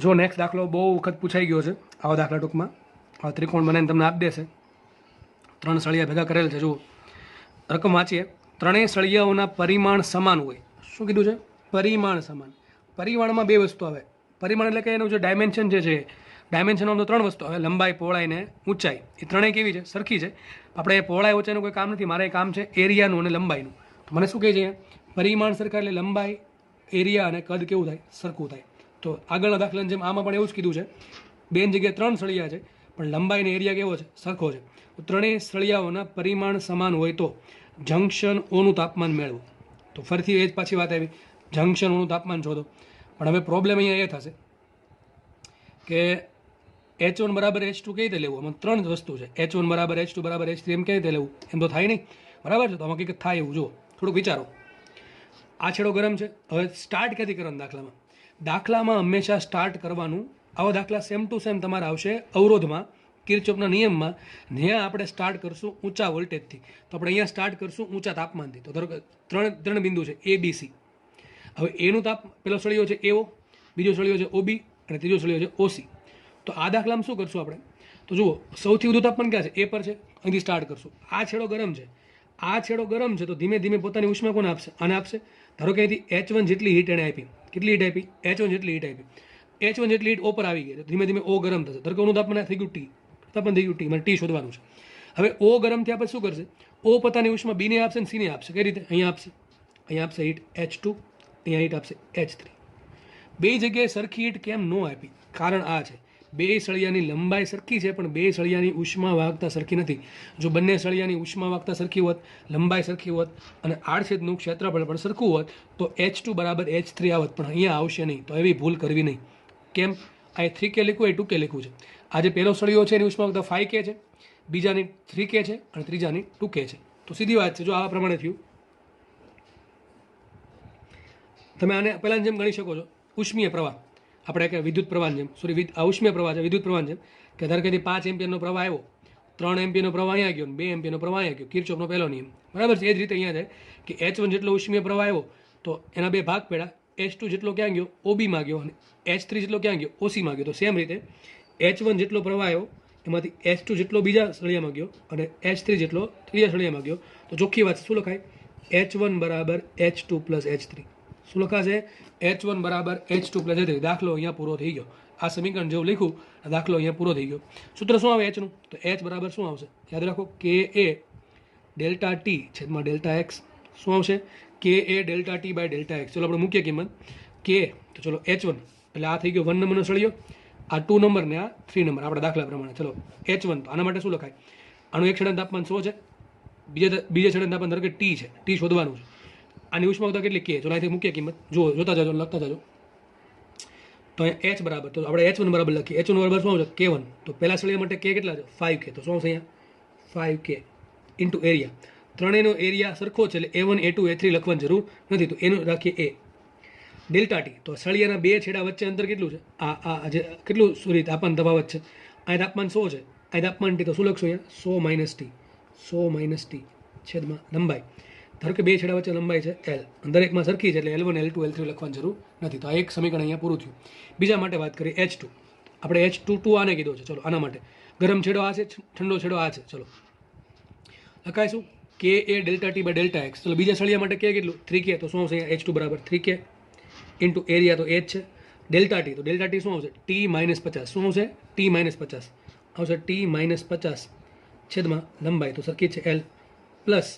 જો નેક્સ્ટ દાખલો બહુ વખત પૂછાઈ ગયો છે. આવા દાખલા ટૂંકમાં આ ત્રિકોણ બનાવીને તમને આપી દેશે. 3 સળિયા ભેગા કરેલ છે. જુઓ રકમ વાંચીએ. ત્રણેય સળિયાઓના પરિમાણ સમાન હોય. શું કીધું છે? પરિમાણ સમાન. પરિમાણમાં બે વસ્તુ આવે. પરિમાણ એટલે કે એનું જે ડાયમેન્શન જે છે, ડાયમેન્શનમાં તો 3 વસ્તુ આવે: લંબાઈ, પહોળાઈ ને ઊંચાઈ. એ ત્રણેય કેવી છે? સરખી છે. આપણે પહોળાઈ ઊંચાઈનું કોઈ કામ નથી, મારે કામ છે એરિયાનું અને લંબાઈનું. તો મને શું કહે છે? પરિમાણ સરખા એટલે લંબાઈ, એરિયા અને કદ કેવું થાય? સરખું થાય. તો આગળના દાખલાની જેમ આમાં પણ એવું જ કીધું છે. બેની જગ્યાએ 3 સળિયા છે, પણ લંબાઈ અને એરિયા કેવો છે? સરખો છે. તો ત્રણેય સળિયાઓના પરિમાણ સમાન હોય તો જંક્શન ઓનું તાપમાન મેળવો. તો ફરીથી એ જ પાછી વાત આવી, જંક્શન ઓનું તાપમાન શોધો. પણ હવે પ્રોબ્લેમ અહીંયા એ થશે કે H1 બરાબર H2 કઈ રીતે લેવું? આમાં 3 વસ્તુ છે. H1 બરાબર H2 બરાબર H3 એમ કઈ રીતે લેવું? એમ તો થાય નહીં, બરાબર છે. તો આમાં કંઈક થાય એવું. જુઓ થોડુંક વિચારો. આ છેડો ગરમ છે. હવે સ્ટાર્ટ ક્યાંથી કરવાનું? દાખલામાં હંમેશા સ્ટાર્ટ કરવાનું. આવા દાખલા સેમ ટુ સેમ તમારા આવશે અવરોધમાં, કિર્ચોફના નિયમમાં. ત્યાં આપણે સ્ટાર્ટ કરશું ઊંચા વોલ્ટેજથી, તો આપણે અહીંયા સ્ટાર્ટ કરશું ઊંચા તાપમાનથી. તો ધારો કે ત્રણ બિંદુ છે ABC. હવે એનું પેલો સળિયો છે AO, બીજો સળિયો છે OB અને ત્રીજો સળિયો છે OC. તો આ દાખલામાં શું કરશું આપણે? તો જુઓ સૌથી વધુ તાપમાન ક્યાં છે? A પર છે. અહીંથી સ્ટાર્ટ કરશું. આ છેડો ગરમ છે. આ છેડો ગરમ છે, તો ધીમે ધીમે પોતાની ઉષ્મા કોને આપશે? આને આપશે. ધારો કે અહીંથી H1 જેટલી હીટ એણે આપી. કેટલી હીટ આપી? H1 જેટલી હીટ આપી. H1 જેટલી હીટ O પર આવી ગઈ, તો ધીમે ધીમે O ગરમ થશે. ધારો કે ઓનું તાપમાન થઈ ગયું T. તાપમાન થઈ ગયું T. મને T શોધવાનું છે. હવે O ગરમ થયા પછી શું કરશે? O પોતાની ઉષ્મા B ને આપશે ને C ને આપશે. કઈ રીતે? અહીંયા આપશે હીટ H2, અહીંયા હીટ આપશે H3. બે જગ્યાએ સરખી હીટ કેમ ન આપી? કારણ આ છે, બે સળિયાની લંબાઈ સરખી છે, પણ બે સળિયાની ઉષ્મા વાહકતા સરખી નથી. જો બંને સળિયાની ઉષ્મા વાહકતા સરખી હોત, લંબાઈ સરખી હોત અને આડછેદનું ક્ષેત્રફળ પણ સરખું હોત તો H2 બરાબર H3 આવત. પણ અહીંયા આવશે નહીં. તો એવી ભૂલ કરવી નહીં. કેમ? આ 3K લખ્યું હોય 2K લખ્યું છે. આ જે પહેલો સળિયો છે એની ઉષ્મા વાહકતા 5K છે, બીજાની 3K છે અને ત્રીજાની 2K છે. તો સીધી વાત છે. જો આવા પ્રમાણે થયું, તમે આને પહેલાંની જેમ ગણી શકો છો. ઉષ્મીય પ્રવાહ, આપણે કે વિદ્યુત પ્રવાહની જેમ, આ ઉષ્મીય પ્રવાહ છે, વિદ્યુત પ્રવાહની જેમ. કે ધારો કે 5 એમ્પિયરનો પ્રવાહ આવ્યો, 3 એમ્પિયરનો પ્રવાહ અહીંયા ગયો, 2 એમ્પિયરનો પ્રવાહ અહીંયા ગયો. કિર્ચોફનો પહેલો નિયમ, બરાબર છે. એ જ રીતે અહીંયા છે કે H1 જેટલો ઉષ્મીય પ્રવાહ આવ્યો તો એના બે ભાગ પડ્યા. H2 જેટલો ક્યાં ગયો? OB માં ગયો, અને H3 જેટલો ક્યાં ગયો? OC માં ગયો. તો સેમ રીતે H1 જેટલો પ્રવાહ આવ્યો એમાંથી H2 જેટલો બીજા સળિયામાં ગયો અને H3 જેટલો ત્રીજા સળિયામાં ગયો. તો ચોખ્ખી વાત શું લખાય? H1 બરાબર H2 પ્લસ H3. શું લખાશે? H1 બરાબર H2 પ્લસ H3. દાખલો અહીંયા પૂરો થઈ ગયો. આ સમીકરણ જેવું લખ્યું, આ દાખલો અહીંયા પૂરો થઈ ગયો. સૂત્ર શું આવે Hનું? તો H બરાબર શું આવશે? યાદ રાખો, KA ડેલ્ટા ટી છેદમાં ડેલ્ટા એક્સ. શું આવશે? KA delta T by delta X. ચલો આપણે મૂકીએ કિંમત કે. તો ચલો H1 એટલે આ થઈ ગયો 1 નંબરનો સળિયો, આ 2 નંબર ને આ 3 નંબર. આપણે દાખલા પ્રમાણે ચલો H1, તો આના માટે શું લખાય? આનું એક છેડાનું તાપમાન 100 છે, બીજા છેડાનું તાપમાન ધારો કે T છે. T શોધવાનું છે. આની ઉષ્મા વાહકતા કેટલી? K. ચલો અહીંથી મૂકીએ કિંમત. જુઓ, જોતા જાજો, લખતા જાજો. તો અહીંયા H બરાબર, તો આપણે H1 બરાબર લખીએ. H1 બરાબર શું આવશે? K1. તો પહેલા સળિયા માટે K કેટલા છે? 5K. તો શું આવશે અહીંયા? 5K into area. ત્રણેયનો એરિયા સરખો છે એટલે A1, A2, A3 લખવાની જરૂર નથી. તો એનું રાખીએ A. ડેલ્ટા ટી, તો સળિયાના બે છેડા વચ્ચે અંતર કેટલું છે? આ જે કેટલું સોરી તાપમાન તફાવત છે. અહીં તાપમાન 100 છે, અહીં તાપમાન T. તો શું લખશો અહીંયા? 100 માઇનસ T છેદમાં લંબાઈ. ધારો કે બે છેડા વચ્ચે લંબાઈ છે L, દરેકમાં સરખી છે એટલે L1, L2, L3 લખવાની જરૂર નથી. તો આ એક સમીકરણ અહીંયા પૂરું થયું. બીજા માટે વાત કરીએ H2. આપણે H2 આને કીધો છે. ચલો આના માટે ગરમ છેડો આ છે, ઠંડો છેડો આ છે. ચલો લખાઈશું KA delta T by delta X. ચલો બીજા સળિયા માટે K કેટલું? 3K. તો શું આવશે અહીંયા? H2 બરાબર 3K ઇન્ટુ એરિયા, તો H છે. ડેલ્ટા ટી, તો ડેલ્ટા ટી શું આવશે? T minus 50. શું આવશે? T માઇનસ 50 આવશે. T માઇનસ 50 છેદમાં લંબાઈ, તો સરખી છે L. પ્લસ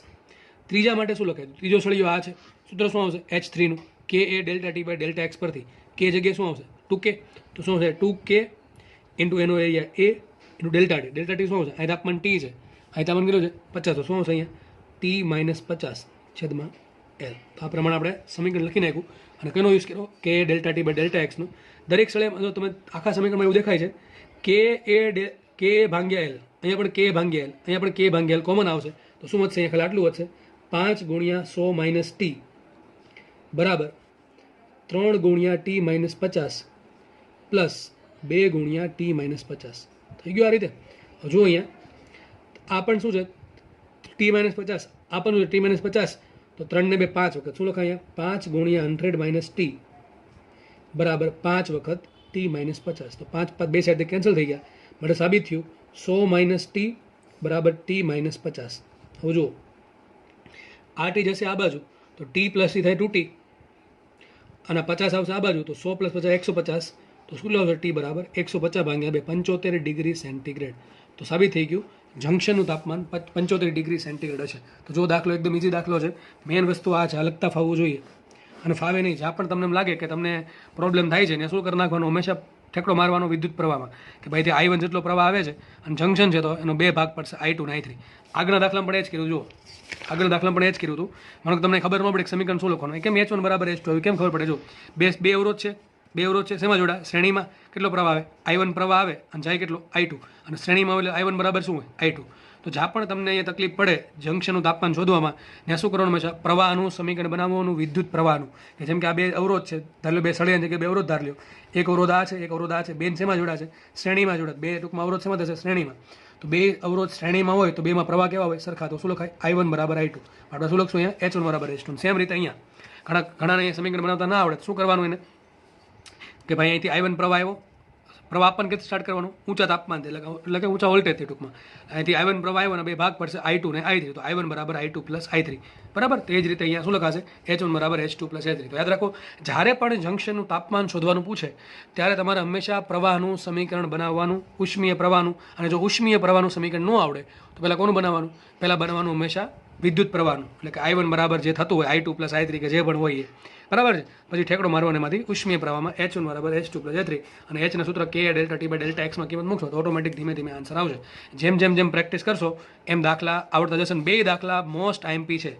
ત્રીજા માટે શું લખાય? ત્રીજો સળિયો આ છે. સૂત્ર શું આવશે? H3 નું KA delta T by delta X પરથી K જગ્યાએ શું આવશે? 2K. તો શું આવશે? 2K ઇન્ટુ એનો area A into delta T. Delta T શું આવશે? અહીં તાપમાન T છે, અહીં તાપમાન કેટલું છે? 50. તો શું આવશે અહીંયા? T માઇનસ 50 છેદમાં L. તો આ પ્રમાણે આપણે સમીકરણ લખી નાખ્યું. અને કેનો યુઝ કર્યો? KA delta T by delta એક્સનું. દરેક સળિયામાં જો તમે આખા સમીકરણમાં એવું દેખાય છે KA ભાગ્યા L, અહીંયા પણ K ભાગ્યા L, અહીંયા પણ K ભાગ્યા L કોમન આવશે. તો શું વધશે? અહીંયા ખાલી આટલું વધશે, 5 ગુણ્યા 100 માઇનસ ટી બરાબર 3 ગુણ્યા ટી માઇનસ 50 પ્લસ 2 ગુણ્યા ટી માઇનસ 50. થઈ ગયું આ રીતે. જો અહીંયા આ પણ શું છે? T minus 50. આ પણ શું છે? T minus 50. તો 3 ને 2 5 વખત શું લખાય? 5 ગુણ્યા 100 માઇનસ ટી બરાબર 5 વખત ટી માઇનસ 50. તો 5 5 બે સાઈડ કેન્સલ થઈ ગયા. માટે સાબિત થયું 100 માઇનસ ટી બરાબર ટી માઇનસ 50. હવે જુઓ, આ ટી જશે આ બાજુ તો ટી પ્લસ ટી થાય 2t, અને 50 આવશે આ બાજુ તો 100 પ્લસ 50 150. તો શું આવશે? ટી બરાબર 150 ભાગ્યા 2 75 ડિગ્રી સેન્ટીગ્રેડ. તો સાબિત થઈ ગયું જંક્શનનું તાપમાન 75 ડિગ્રી સેન્ટીગ્રેડ હશે. તો જો દાખલો એકદમ ઇઝી દાખલો છે. મેઇન વસ્તુ આ છે, લખતા ફાવવું જોઈએ અને ફાવે નહીં. જ્યાં પણ તમને એમ લાગે કે તમને પ્રોબ્લેમ થાય છે ને શું કરી નાખવાનું? હંમેશા ઠેકડો મારવાનો વિદ્યુત પ્રવાહમાં કે ભાઈ તે I1 જેટલો પ્રવાહ આવે છે અને જંક્શન છે તો એનો 2 ભાગ પડશે I2 અને I3. આગળના દાખલામાં પણ એ જ કર્યું. જુઓ, આગળના દાખલામાં પણ એ જ કર્યું હતું. માનો કે તમને ખબર ન પડે કે સમીકરણ શું લખવાનું, કેમ H1 બરાબર H2 આવ્યું, કેમ ખબર પડે? જો બે અવરોધ છે, બે અવરોધ છે, શેમાં જોડા? શ્રેણીમાં. કેટલો પ્રવાહ આવે? I1 પ્રવાહ આવે અને જાય કેટલો? I2. અને શ્રેણીમાં એટલે I1 બરાબર શું હોય? I2. તો જ્યાં પણ તમને અહીંયા તકલીફ પડે જંક્શનનું તાપમાન શોધવામાં, ત્યાં શું કરવાનું? હંમેશા પ્રવાહનું સમીકરણ બનાવવાનું, વિદ્યુત પ્રવાહનું. કે જેમ કે આ બે અવરોધ છે, ધાર લો બે સળિયા છે કે બે અવરોધ ધાર લ્યો. એક અવરોધ આ છે, એક અવરોધ આ છે. બેન શેમાં જોડા છે? શ્રેણીમાં જોડા. બે ટૂંકમાં અવરોધ શેમાં થશે? શ્રેણીમાં. તો બે અવરોધ શ્રેણીમાં હોય તો બેમાં પ્રવાહ કેવા હોય? સરખા. તો શું લખાય? I1 બરાબર I2. આપણે શું લખશું અહીંયા? H1 બરાબર H2. સેમ રીતે અહીંયા ઘણાને અહીંયા સમીકરણ બનાવતા ના આવડે, શું કરવાનું એને? કે ભાઈ અહીંથી I1 પ્રવાહ આવ્યો, પ્રવાહ આપણને કેટલું સ્ટાર્ટ કરવાનું? ઊંચા તાપમાનથી, એટલે કે ઊંચા વોલ્ટેજથી ટૂંકમાં. અહીંથી I1 પ્રવાહ આવ્યો અને બે ભાગ પડશે I2 ને I3. તો I1 બરાબર I2 પ્લસ I3 બરાબર. તે જ રીતે અહીંયા શું લખાશે? H1 બરાબર H2 પ્લસ H3. તો યાદ રાખો, જ્યારે પણ જંક્શનનું તાપમાન શોધવાનું પૂછે ત્યારે તમારે હંમેશા પ્રવાહનું સમીકરણ બનાવવાનું, ઉષ્મીય પ્રવાહનું. અને જો ઉષ્મીય પ્રવાહનું સમીકરણ ન આવડે તો પહેલાં કોનું બનાવવાનું? પહેલાં બનાવવાનું હંમેશા વિદ્યુત પ્રવાહનું. એટલે કે I1 બરાબર જે થતું હોય I2 પ્લસ I3 કે જે પણ હોય એ બરાબર છે. પછી ઠેકડો મારવાનો એમાંથી ઉષ્મીય પ્રવાહમાં H1 બરાબર H2 પ્લસ H3 અને Hના સૂત્ર K delta T by delta Xમાં કિંમત મૂકશો તો ઓટોમેટિક ધીમે ધીમે આન્સર આવશે. જેમ જેમ જેમ પ્રેક્ટિસ કરશો એમ દાખલા આવડતા જશે. બે દાખલા મોસ્ટ IMP છે.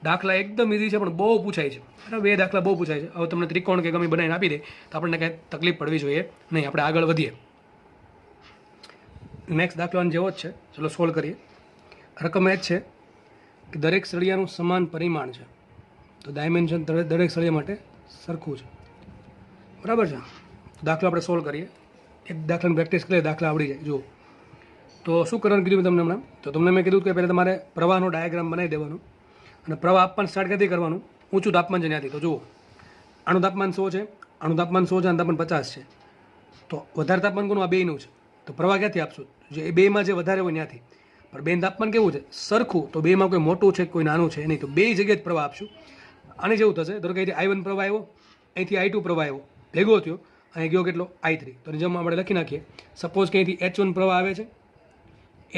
દાખલા એકદમ ઇઝી છે પણ બહુ પૂછાય છે. બરાબર, બે દાખલા બહુ પૂછાય છે. હવે તમને ત્રિકોણ કે ગમે બનાવીને આપી દે તો આપણને કાંઈ તકલીફ પડવી જોઈએ નહીં. આપણે આગળ વધીએ. નેક્સ્ટ દાખલો જેવો જ છે, ચલો સોલ્વ કરીએ. રકમ એ જ છે કે દરેક સળિયાનું સમાન પરિમાણ છે. તો ડાયમેન્શન દરેક સળિયા માટે સરખું છે. બરાબર છે. દાખલો આપણે સોલ્વ કરીએ. એક દાખલાની પ્રેક્ટિસ કરીએ, દાખલા આવડી જાય. જુઓ, તો શું કરવાનું કીધું તમને હમણાં? તો તમને મેં કીધું કે પહેલાં તમારે પ્રવાહનો ડાયાગ્રામ બનાવી દેવાનો અને પ્રવાહ આપવાનું સ્ટાર્ટ ક્યાંથી કરવાનું? ઊંચું તાપમાન છે ત્યાંથી. તો જુઓ, આનું તાપમાન 100 છે, આનું તાપમાન 100 છે, આનું તાપમાન 50 છે. તો વધારે તાપમાન કોનું? આ બેયનું છે. તો પ્રવાહ ક્યાંથી આપશું? જે બેમાં જે વધારે હોય ત્યાંથી. પણ બેનું તાપમાન કેવું છે? સરખું. તો બેમાં કોઈ મોટું છે કોઈ નાનું છે નહીં. તો બે જગ્યાએ જ પ્રવાહ આપશું. આની જેવું થશે. ધારો કે અહીંથી I1 પ્રવાહ આવ્યો, અહીંથી I2 પ્રવાહ આવ્યો, ભેગો થયો, અહીં ગયો કેટલો? I3. તો જેમ આપણે લખી નાખીએ. સપોઝ કે અહીંથી H1 પ્રવાહ આવે છે,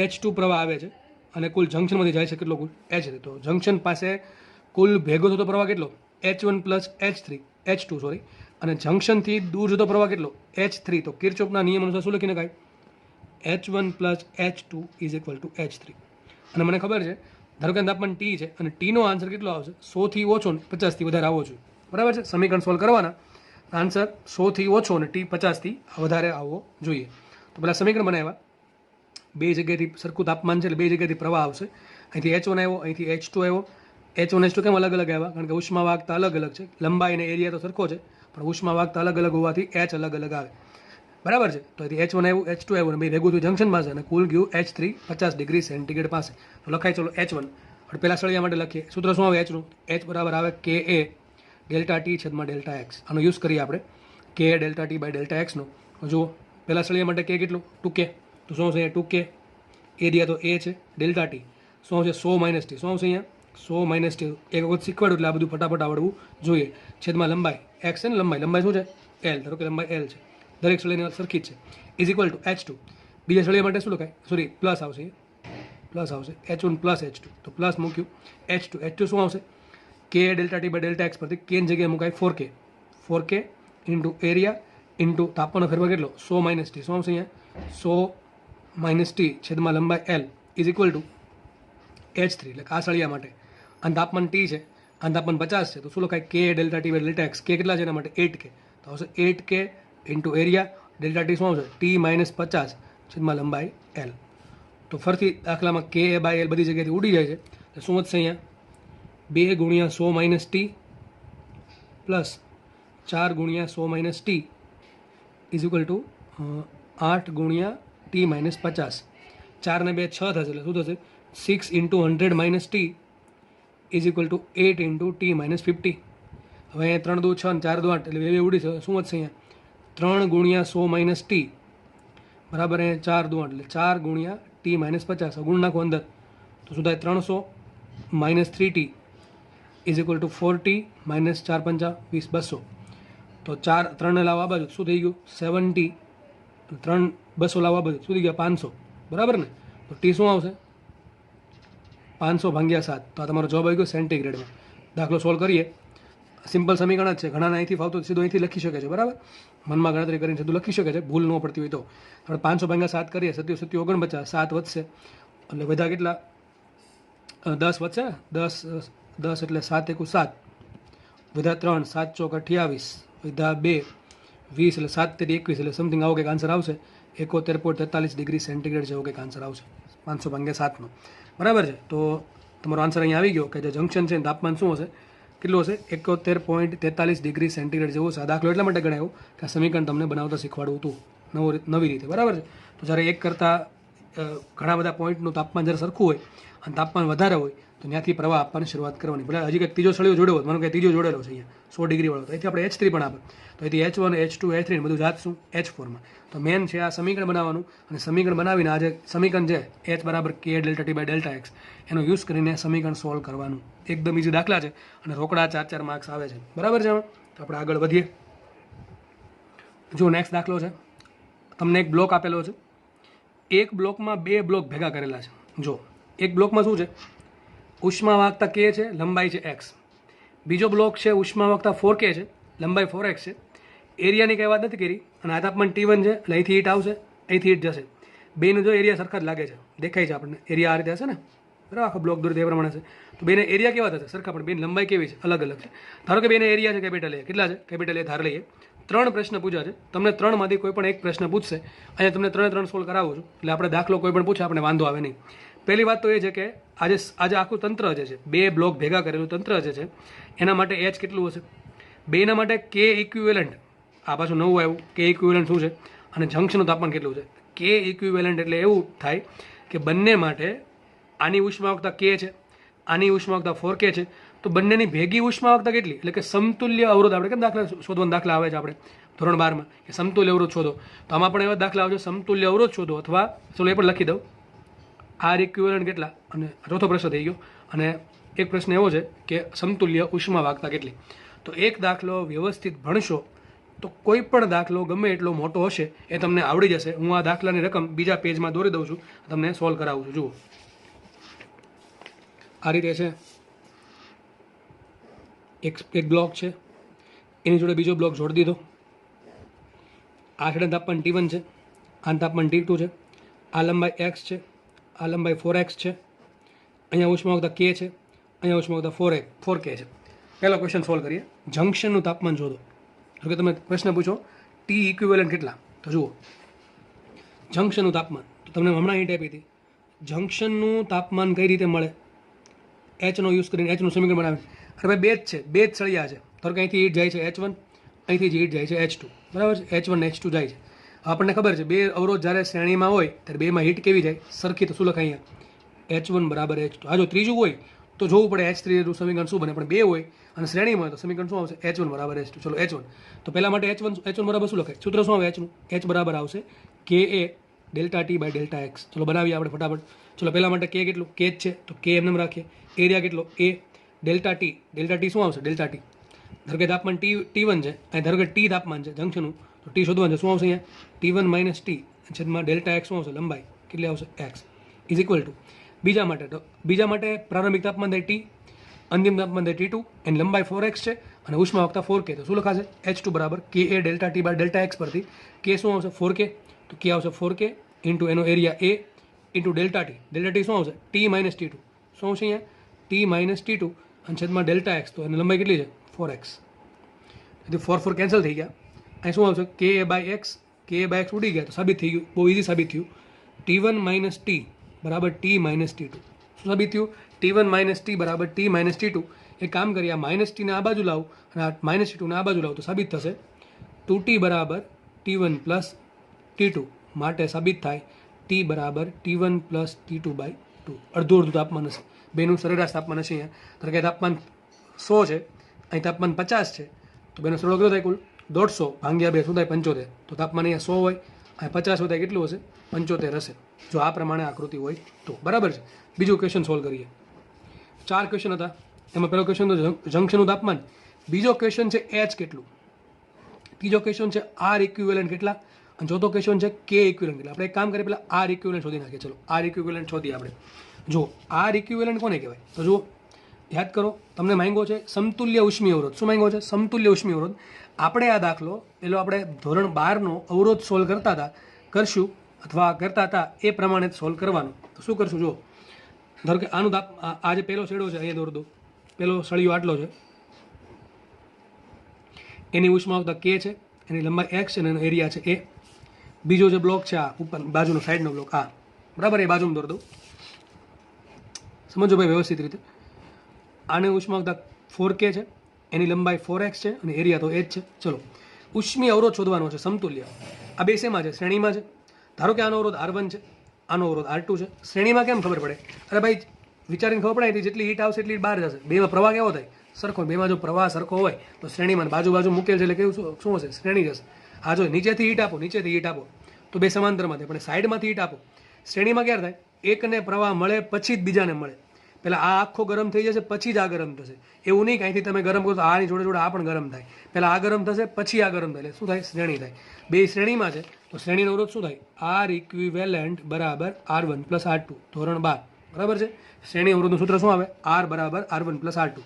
H2 પ્રવાહ આવે છે અને કુલ જંક્શનમાંથી જાય છે કેટલો? કુલ H3. તો જંક્શન પાસે કુલ ભેગો થતો પ્રવાહ કેટલો? H1 plus H2 sorry. અને જંક્શનથી દૂર જતો પ્રવાહ કેટલો? H3. તો કિર્ચોફના નિયમ અનુસાર શું લખી નખાય? H1 plus H2 is equal two H3. અને મને ખબર છે ધારો કે તાપમાન T છે અને Tનો આન્સર કેટલો આવશે? 100થી ઓછો ને 50થી વધારે આવવો જોઈએ. બરાબર છે. સમીકરણ સોલ્વ કરવાના, આન્સર 100થી ઓછો અને T 50થી વધારે આવવો જોઈએ. તો પહેલાં સમીકરણ બનાવ્યા. બે જગ્યાએથી સરખું તાપમાન છે એટલે બે જગ્યાએથી પ્રવાહ આવશે. અહીંથી H1 આવ્યો, અહીંથી H2 આવ્યો. H1 H2 કેમ અલગ અલગ આવ્યા? કારણ કે ઉષ્મા વાહકતા અલગ અલગ છે. લંબાઈ અને એરિયા તો સરખો છે પણ ઉષ્મા વાહકતા અલગ અલગ હોવાથી H અલગ અલગ આવે. બરાબર છે. તો અહીંથી H1 આવ્યું, H2 આવ્યું અને બે ભેગું થયું જંક્શન પાસે અને કુલ ગયું H3 50 ડિગ્રી સેન્ટીગ્રેડ પાસે. તો લખાય ચલો H1. હવે પહેલાં સળિયા માટે લખીએ. સૂત્ર શું આવે Hનું? H બરાબર આવે KA ડેલ્ટા T છેદમાં ડેલ્ટા X. આનો યુઝ કરીએ આપણે KA delta T by delta Xનો. જુઓ, પહેલાં સળિયા માટે K કેટલું? 2K. તો શું આવશે? 2K. એરિયા તો A છે, ડેલ્ટા T શું આવશે? 100 માઇનસ T. શું આવશે અહીંયા? 100 માઇનસ T. એક વખત શીખવાડ્યું એટલે આ બધું ફટાફટ આવડવું જોઈએ. છેદમાં લંબાઈ X છે ને, લંબાઈ શું છે? L. ધારો કે લંબાઈ L છે, દરેક સળિયાની સરખી જ છે. Is equal two H2. બીજા સળિયા માટે શું લખાય? સોરી, પ્લસ આવશે, પ્લસ આવશે. H1 plus H2. તો પ્લસ મૂક્યું. H2 શું આવશે? K delta T by delta X પરથી K ની જગ્યાએ મુકાય 4K. 4K into area into તાપમાનનો ફેરફાર કેટલો? 100 માઇનસ T. શું આવશે અહીંયા? 100 માઇનસ T છેદમાં લંબાઈ L is equal two H3. એટલે આ સળિયા માટે અને તાપમાન T છે, અને તાપમાન 50 છે. તો શું લખાય? K delta T by delta X. K કેટલા છે એના માટે? 8K. તો આવશે 8K into area delta T શું આવશે? T માઇનસ 50 છેદમાં લંબાઈ L. તો ફરીથી દાખલામાં K બાય L બધી જગ્યાએથી ઉડી જાય છે. શું વધશે અહીંયા 2 ગુણ્યા 100 માઇનસ ટી પ્લસ 4 ગુણ્યા 100 minus T is equal two 8 ગુણ્યા ટી માઇનસ 50. 4 ને 2 6 થશે, એટલે શું થશે 6 into 100 minus T is equal two 8 into T minus 50. હવે અહીંયા 3 દુ 6 અને 4 દુ 8 એટલે બે ઉડી છે. શું વધશે અહીંયા 3 ગુણ્યા 100 માઇનસ ટી બરાબર અહીંયા 4 દુ 8 એટલે 4 ગુણ્યા ટી માઇનસ 50. ગુણ નાખો અંદર તો શું થાય 300 minus 3t is equal two 4t minus 4 પંચા 20 200. તો 4 3 લાવવા આ બાજુ શું થઈ ગયું 7t, 3 200 લાવવા બાજુ શું થઈ ગયા 500 બરાબર ને. તો ટી શું આવશે 500 ભાગ્યા 7. તો આ તમારો જવાબ આવી ગયો સેન્ટીગ્રેડમાં. દાખલો સોલ્વ કરીએ. સિમ્પલ સમીકરણ જ છે, ઘણાને અહીંથી ફાવતું સીધું અહીંથી લખી શકે છે બરાબર, મનમાં ગણતરી કરીને સીધું લખી શકે છે, ભૂલ ન પડતી હોય તો. આપણે 500 ભાગ્યા 7 કરીએ 7 7 49, 7 વધશે એટલે બધા કેટલા 10 વધશે, 10 એટલે 7 એકુ 7 વધ્યા 3, 7 ચોક 28 વધ્યા 2 20 એટલે 7 તેરી 21 એટલે સમથિંગ આવો કંઈક આન્સર આવશે 71.43 ડિગ્રી સેન્ટીગ્રેડ જેવો કંઈક આન્સર આવશે 500 ભાગ્યા 7નો બરાબર છે. તો તમારો આન્સર અહીંયા આવી ગયો કે જે જંક્શન છે તાપમાન શું હશે, કેટલું હશે 71.43 ડિગ્રી સેન્ટીગ્રેડ જેવું છે. આ દાખલો એટલા માટે ગણાયો કે આ સમીકરણ તમને બનાવતા શીખવાડવું હતું નવી રીતે બરાબર છે. તો જ્યારે એક કરતાં ઘણા બધા પોઈન્ટનું તાપમાન જ્યારે સરખું હોય અને તાપમાન વધારે હોય તો ત્યાંથી પ્રવાહ આપવાની શરૂઆત કરવાની. ભલે હજી કંઈક ત્રીજો સળિયો જોડ્યો હોય, માનો કે ત્રીજો જોડેલો છે અહીંયા 100 ડિગ્રી વાળો, તો અહીંથી આપણે H3 પણ આપે, તો અહીંથી H1 H2 H3 બધું જાત શું H4માં. તો મેન છે આ સમીકરણ બનાવવાનું, અને સમીકરણ બનાવીને આ જે સમીકરણ છે H બરાબર K delta T by delta X એનો યુઝ કરીને સમીકરણ સોલ્વ કરવાનું. એકદમ ઇઝી દાખલા છે અને રોકડા 4 માર્ક્સ આવે છે બરાબર છે. તો આપણે આગળ વધીએ. જો નેક્સ્ટ દાખલો છે, તમને એક બ્લોક આપેલો છે, એક બ્લોકમાં 2 બ્લોક ભેગા કરેલા છે. જો એક બ્લોકમાં શું છે ઉષ્મા વાહકતા K છે, લંબાઈ છે x. બીજો બ્લોક છે ઉષ્મા વાહકતા 4K છે, લંબાઈ 4x છે. એરિયાની કંઈ વાત નથી કરી અને આ તાપમાન T1 છે એટલે અહીંથી હીટ આવશે, અહીંથી હીટ જશે. બેનો જો એરિયા સરખા જ લાગે છે, દેખાય છે આપણને એરિયા આ રીતે હશે ને બરાબર, આખો બ્લોક દોરી તે પ્રમાણે છે. તો બેને એરિયા કેવા થશે સરખા, પણ બેની લંબાઈ કેવી છે અલગ અલગ છે. ધારો કે બેને એરિયા છે કેપિટલ A, કેટલા છે કેપિટલ A ધાર લઈએ. 3 પ્રશ્ન પૂછ્યા છે, તમને 3માંથી કોઈ પણ એક પ્રશ્ન પૂછશે. અહીંયા તમને 3 સોલ્વ કરાવું છું એટલે આપણે દાખલો કોઈ પણ પૂછે આપણે વાંધો આવે નહીં. પહેલી વાત તો એ છે કે આજે આખું તંત્ર જે છે 2 બ્લોક ભેગા કરેલું તંત્ર જે છે એના માટે H કેટલું હશે, બેના માટે K ઇક્વિવેલન્ટ, આ પાછું નવું આવ્યું K ઇક્વિવેલન્ટ શું છે, અને જંક્શનનું તાપમાન કેટલું છે. K ઇક્વિવેલન્ટ એટલે એવું થાય કે બંને માટે આની ઉષ્માવાહકતા K છે, આની ઉષ્માવાહકતા 4K છે, તો બંનેની ભેગી ઉષ્માવાહકતા કેટલી, એટલે કે સમતુલ્ય અવરોધ. આપણે કેમ દાખલા શોધવાના દાખલા આવે છે આપણે ધોરણ 12માં કે સમતુલ્ય અવરોધ શોધો, તો આમાં પણ એવા દાખલા આવશે સમતુલ્ય અવરોધ શોધો, અથવા ચલો એ પણ લખી દઉં આર ઇક્વિવેલન્ટ કેટલા, અને ચોથો પ્રશ્ન થઈ ગયો. અને એક પ્રશ્ન એવો છે કે સમતુલ્ય ઉષ્મા વાહકતા કેટલી. તો એક દાખલો વ્યવસ્થિત ભણશો તો કોઈ પણ દાખલો ગમે એટલો મોટો હશે એ તમને આવડી જશે. હું આ દાખલાની રકમ બીજા પેજમાં દોરી દઉં છું, તમને સોલ્વ કરાવું છું. જુઓ આ રીતે છે, એક બ્લોક છે, એની જોડે બીજો બ્લોક જોડી દીધો. આ છેડે તાપમાન T1 છે, આ તાપમાન T2 છે, આ લંબાઈ x છે, આ લંબાઈ 4x છે, અહીંયા ઉષ્માવાહકતા K છે, અહીંયા ઉષ્માવાહકતા 4K છે. પહેલો ક્વેશ્ચન સોલ્વ કરીએ. જંક્શનનું તાપમાન શોધો. જો કે તમે પ્રશ્ન પૂછો T ઇક્વિવેલન્ટ કેટલા, તો જુઓ જંક્શનનું તાપમાન, તો તમને હમણાં હિન્ટ આપી હતી. જંક્શનનું તાપમાન કઈ રીતે મળે, Hનો યુઝ કરીને Hનું સમીકરણ બનાવે. અરે ભાઈ બે જ છે, બે જ સળિયા છે. ધારો કે અહીંથી હીટ જાય છે H1, અહીંથી હીટ જાય છે H2 બરાબર છે, H1 ને H2 જાય છે. આપણને ખબર છે બે અવરોધ જ્યારે શ્રેણીમાં હોય ત્યારે બેમાં હીટ કેવી જાય સરખી, તો શું લખાય અહીંયા H1 બરાબર H2. આ જો ત્રીજું હોય તો જોવું પડે H3 નું સમીકરણ શું બને, પણ બે હોય અને શ્રેણીમાં હોય તો સમીકરણ શું આવશે H1 બરાબર H2. ચલો H1, તો પહેલા માટે H1 બરાબર શું લખાય, સૂત્ર શું આવે Hનું, H બરાબર આવશે KA delta T by delta X. ચલો બનાવીએ આપણે ફટાફટ. ચલો પહેલા માટે K કેટલું, K જ છે તો K એમને રાખીએ. એરિયા કેટલો A, ડેલ્ટા ટી શું આવશે ડેલ્ટા ટી. ધારો કે તાપમાન T1 છે, અહીં ધારો કે T તાપમાન છે જંક્શનનું, તો T શોધવાનું છે. શું આવશે અહીંયા T1 માઇનસ T છેદમાં ડેલ્ટા એક્સ શું આવશે લંબાઈ કેટલી આવશે x ઇઝ ઇક્વલ ટુ બીજા માટે પ્રારંભિક તાપમાન થાય T, અંતિમ તાપમાન થાય T2, એની લંબાઈ 4x છે અને ઉષ્માવાહકતા 4K. તો શું લખાશે H2 બરાબર KA delta T by delta X પરથી K શું આવશે 4K, તો K આવશે 4K ઇન્ટુ એનો area A into delta T શું આવશે T માઇનસ T2 શું આવશે અહીંયા T માઇનસ T2 અને છેદમાં ડેલ્ટા એક્સ, તો એની લંબાઈ કેટલી છે 4x. તેથી 4 કેન્સલ થઈ ગયા. અહીં શું આવશે KA બાય એક્સ ઉડી ગયા, તો સાબિત થઈ ગયું, બહુ ઇઝી સાબિત થયું. T1 માઇનસ T બરાબર T માઇનસ T2. શું સાબિત થયું? T1 માઇનસ ટી બરાબર ટી માઇનસ T2. એ કામ કરી આ માઇનસ ટીને આ બાજુ લાવું અને આ માઇનસ T2ને આ બાજુ લાવું તો સાબિત થશે 2T બરાબર T1 પ્લસ T2. માટે સાબિત થાય T બરાબર T1 પ્લસ T2 બાય 2. અડધું અડધું તાપમાન હશે, બેનું સરેરાશ તાપમાન હશે. અહીંયા ધારો કે તાપમાન 100 છે, અહીં તાપમાન 50 છે, તો બેનો સરવાળો કેટલો થાય? કુલ 150 ભાગ્યા 2 શું થાય? 75. તો તાપમાન અહીંયા 100 હોય, અહીં 50 હોય, કેટલું હશે? 75 હશે, જો આ પ્રમાણે આકૃતિ હોય તો. બરાબર છે. બીજું ક્વેશ્ચન સોલ્વ કરીએ. 4 ક્વેશ્ચન હતા, એમાં પહેલો ક્વેશ્ચન તો જંક્શનનું તાપમાન, બીજો ક્વેશ્ચન છે એચ કેટલું, ત્રીજો ક્વેશ્ચન છે આર ઇક્વિવેલન્ટ કેટલા, અને ચોથો ક્વેશ્ચન છે કે ઇક્વિવેલન્ટ કેટલા. આપણે એક કામ કરીએ, પહેલાં આર ઇક્વિવેલન્ટ શોધી નાખીએ. ચલો આર ઇક્વિવેલન્ટ શોધીએ આપણે. જો આર ઇક્વિવેલન્ટ કોને કહેવાય? તો જુઓ, યાદ કરો, તમને માંગ્યો છે સમતુલ્ય ઉષ્મી અવરોધ. શું માંગ્યો છે? સમતુલ્ય ઉષ્મી અવરોધ. આપણે આ દાખલો પેલો આપણે ધોરણ 12નો અવરોધ સોલ્વ કરતા હતા, કરશું અથવા કરતા હતા એ પ્રમાણે સોલ્વ કરવાનું. તો શું કરશું? જો ધારો કે આનું આ જે પહેલો છેડો છે, અહીંયા દોર દો, પહેલો સળિયો આટલો છે, એની ઉષ્માવતા કે છે, એની લંબાઈ એક્સ છે અને એનો એરિયા છે એ. બીજો જે બ્લોક છે આ ઉપર બાજુનો સાઈડનો બ્લોક આ, બરાબર, એ બાજુમાં દોર દો. સમજો ભાઈ વ્યવસ્થિત રીતે. આને ઉષ્માવતા 4K છે, એની લંબાઈ 4x છે અને એરિયા તો એ જ છે. ચલો ઉષ્મી અવરોધ શોધવાનો છે સમતુલ્ય. આ બે શેમાં છે? શ્રેણીમાં છે. ધારો કે આનો અવરોધ R1 છે, આનો અવરોધ R2 છે. શ્રેણીમાં કેમ ખબર પડે? અરે ભાઈ વિચારીને ખબર પડે, જેટલી હીટ આવશે એટલી બહાર જશે. બેમાં પ્રવાહ કેવો થાય? સરખો. બેમાં જો પ્રવાહ સરખો હોય તો શ્રેણીમાં બાજુ બાજુ મૂકેલ છે એટલે કેવું શું હશે? શ્રેણી જશે. હા, જો નીચેથી હીટ આપો, નીચેથી હીટ આપો તો બે સમાંતરમાં થાય, પણ સાઈડમાંથી હીટ આપો શ્રેણીમાં ક્યારે થાય? એકને પ્રવાહ મળે પછી જ બીજાને મળે. પહેલાં આ આખો ગરમ થઈ જશે પછી જ આ ગરમ થશે. એવું નહીં કાંઈથી તમે ગરમ કરો તો આની જોડે જોડે આ પણ ગરમ થાય. પહેલાં આ ગરમ થશે પછી આ ગરમ થાય, એટલે શું થાય? શ્રેણી થાય. બે શ્રેણીમાં છે તો શ્રેણીનો અવરોધ શું થાય? આર ઇક્વિવેલન્ટ બરાબર R1 પ્લસ R2, ધોરણ 12. બરાબર છે. શ્રેણી અવરોધનું સૂત્ર શું આવે? R બરાબર R1 પ્લસ R2.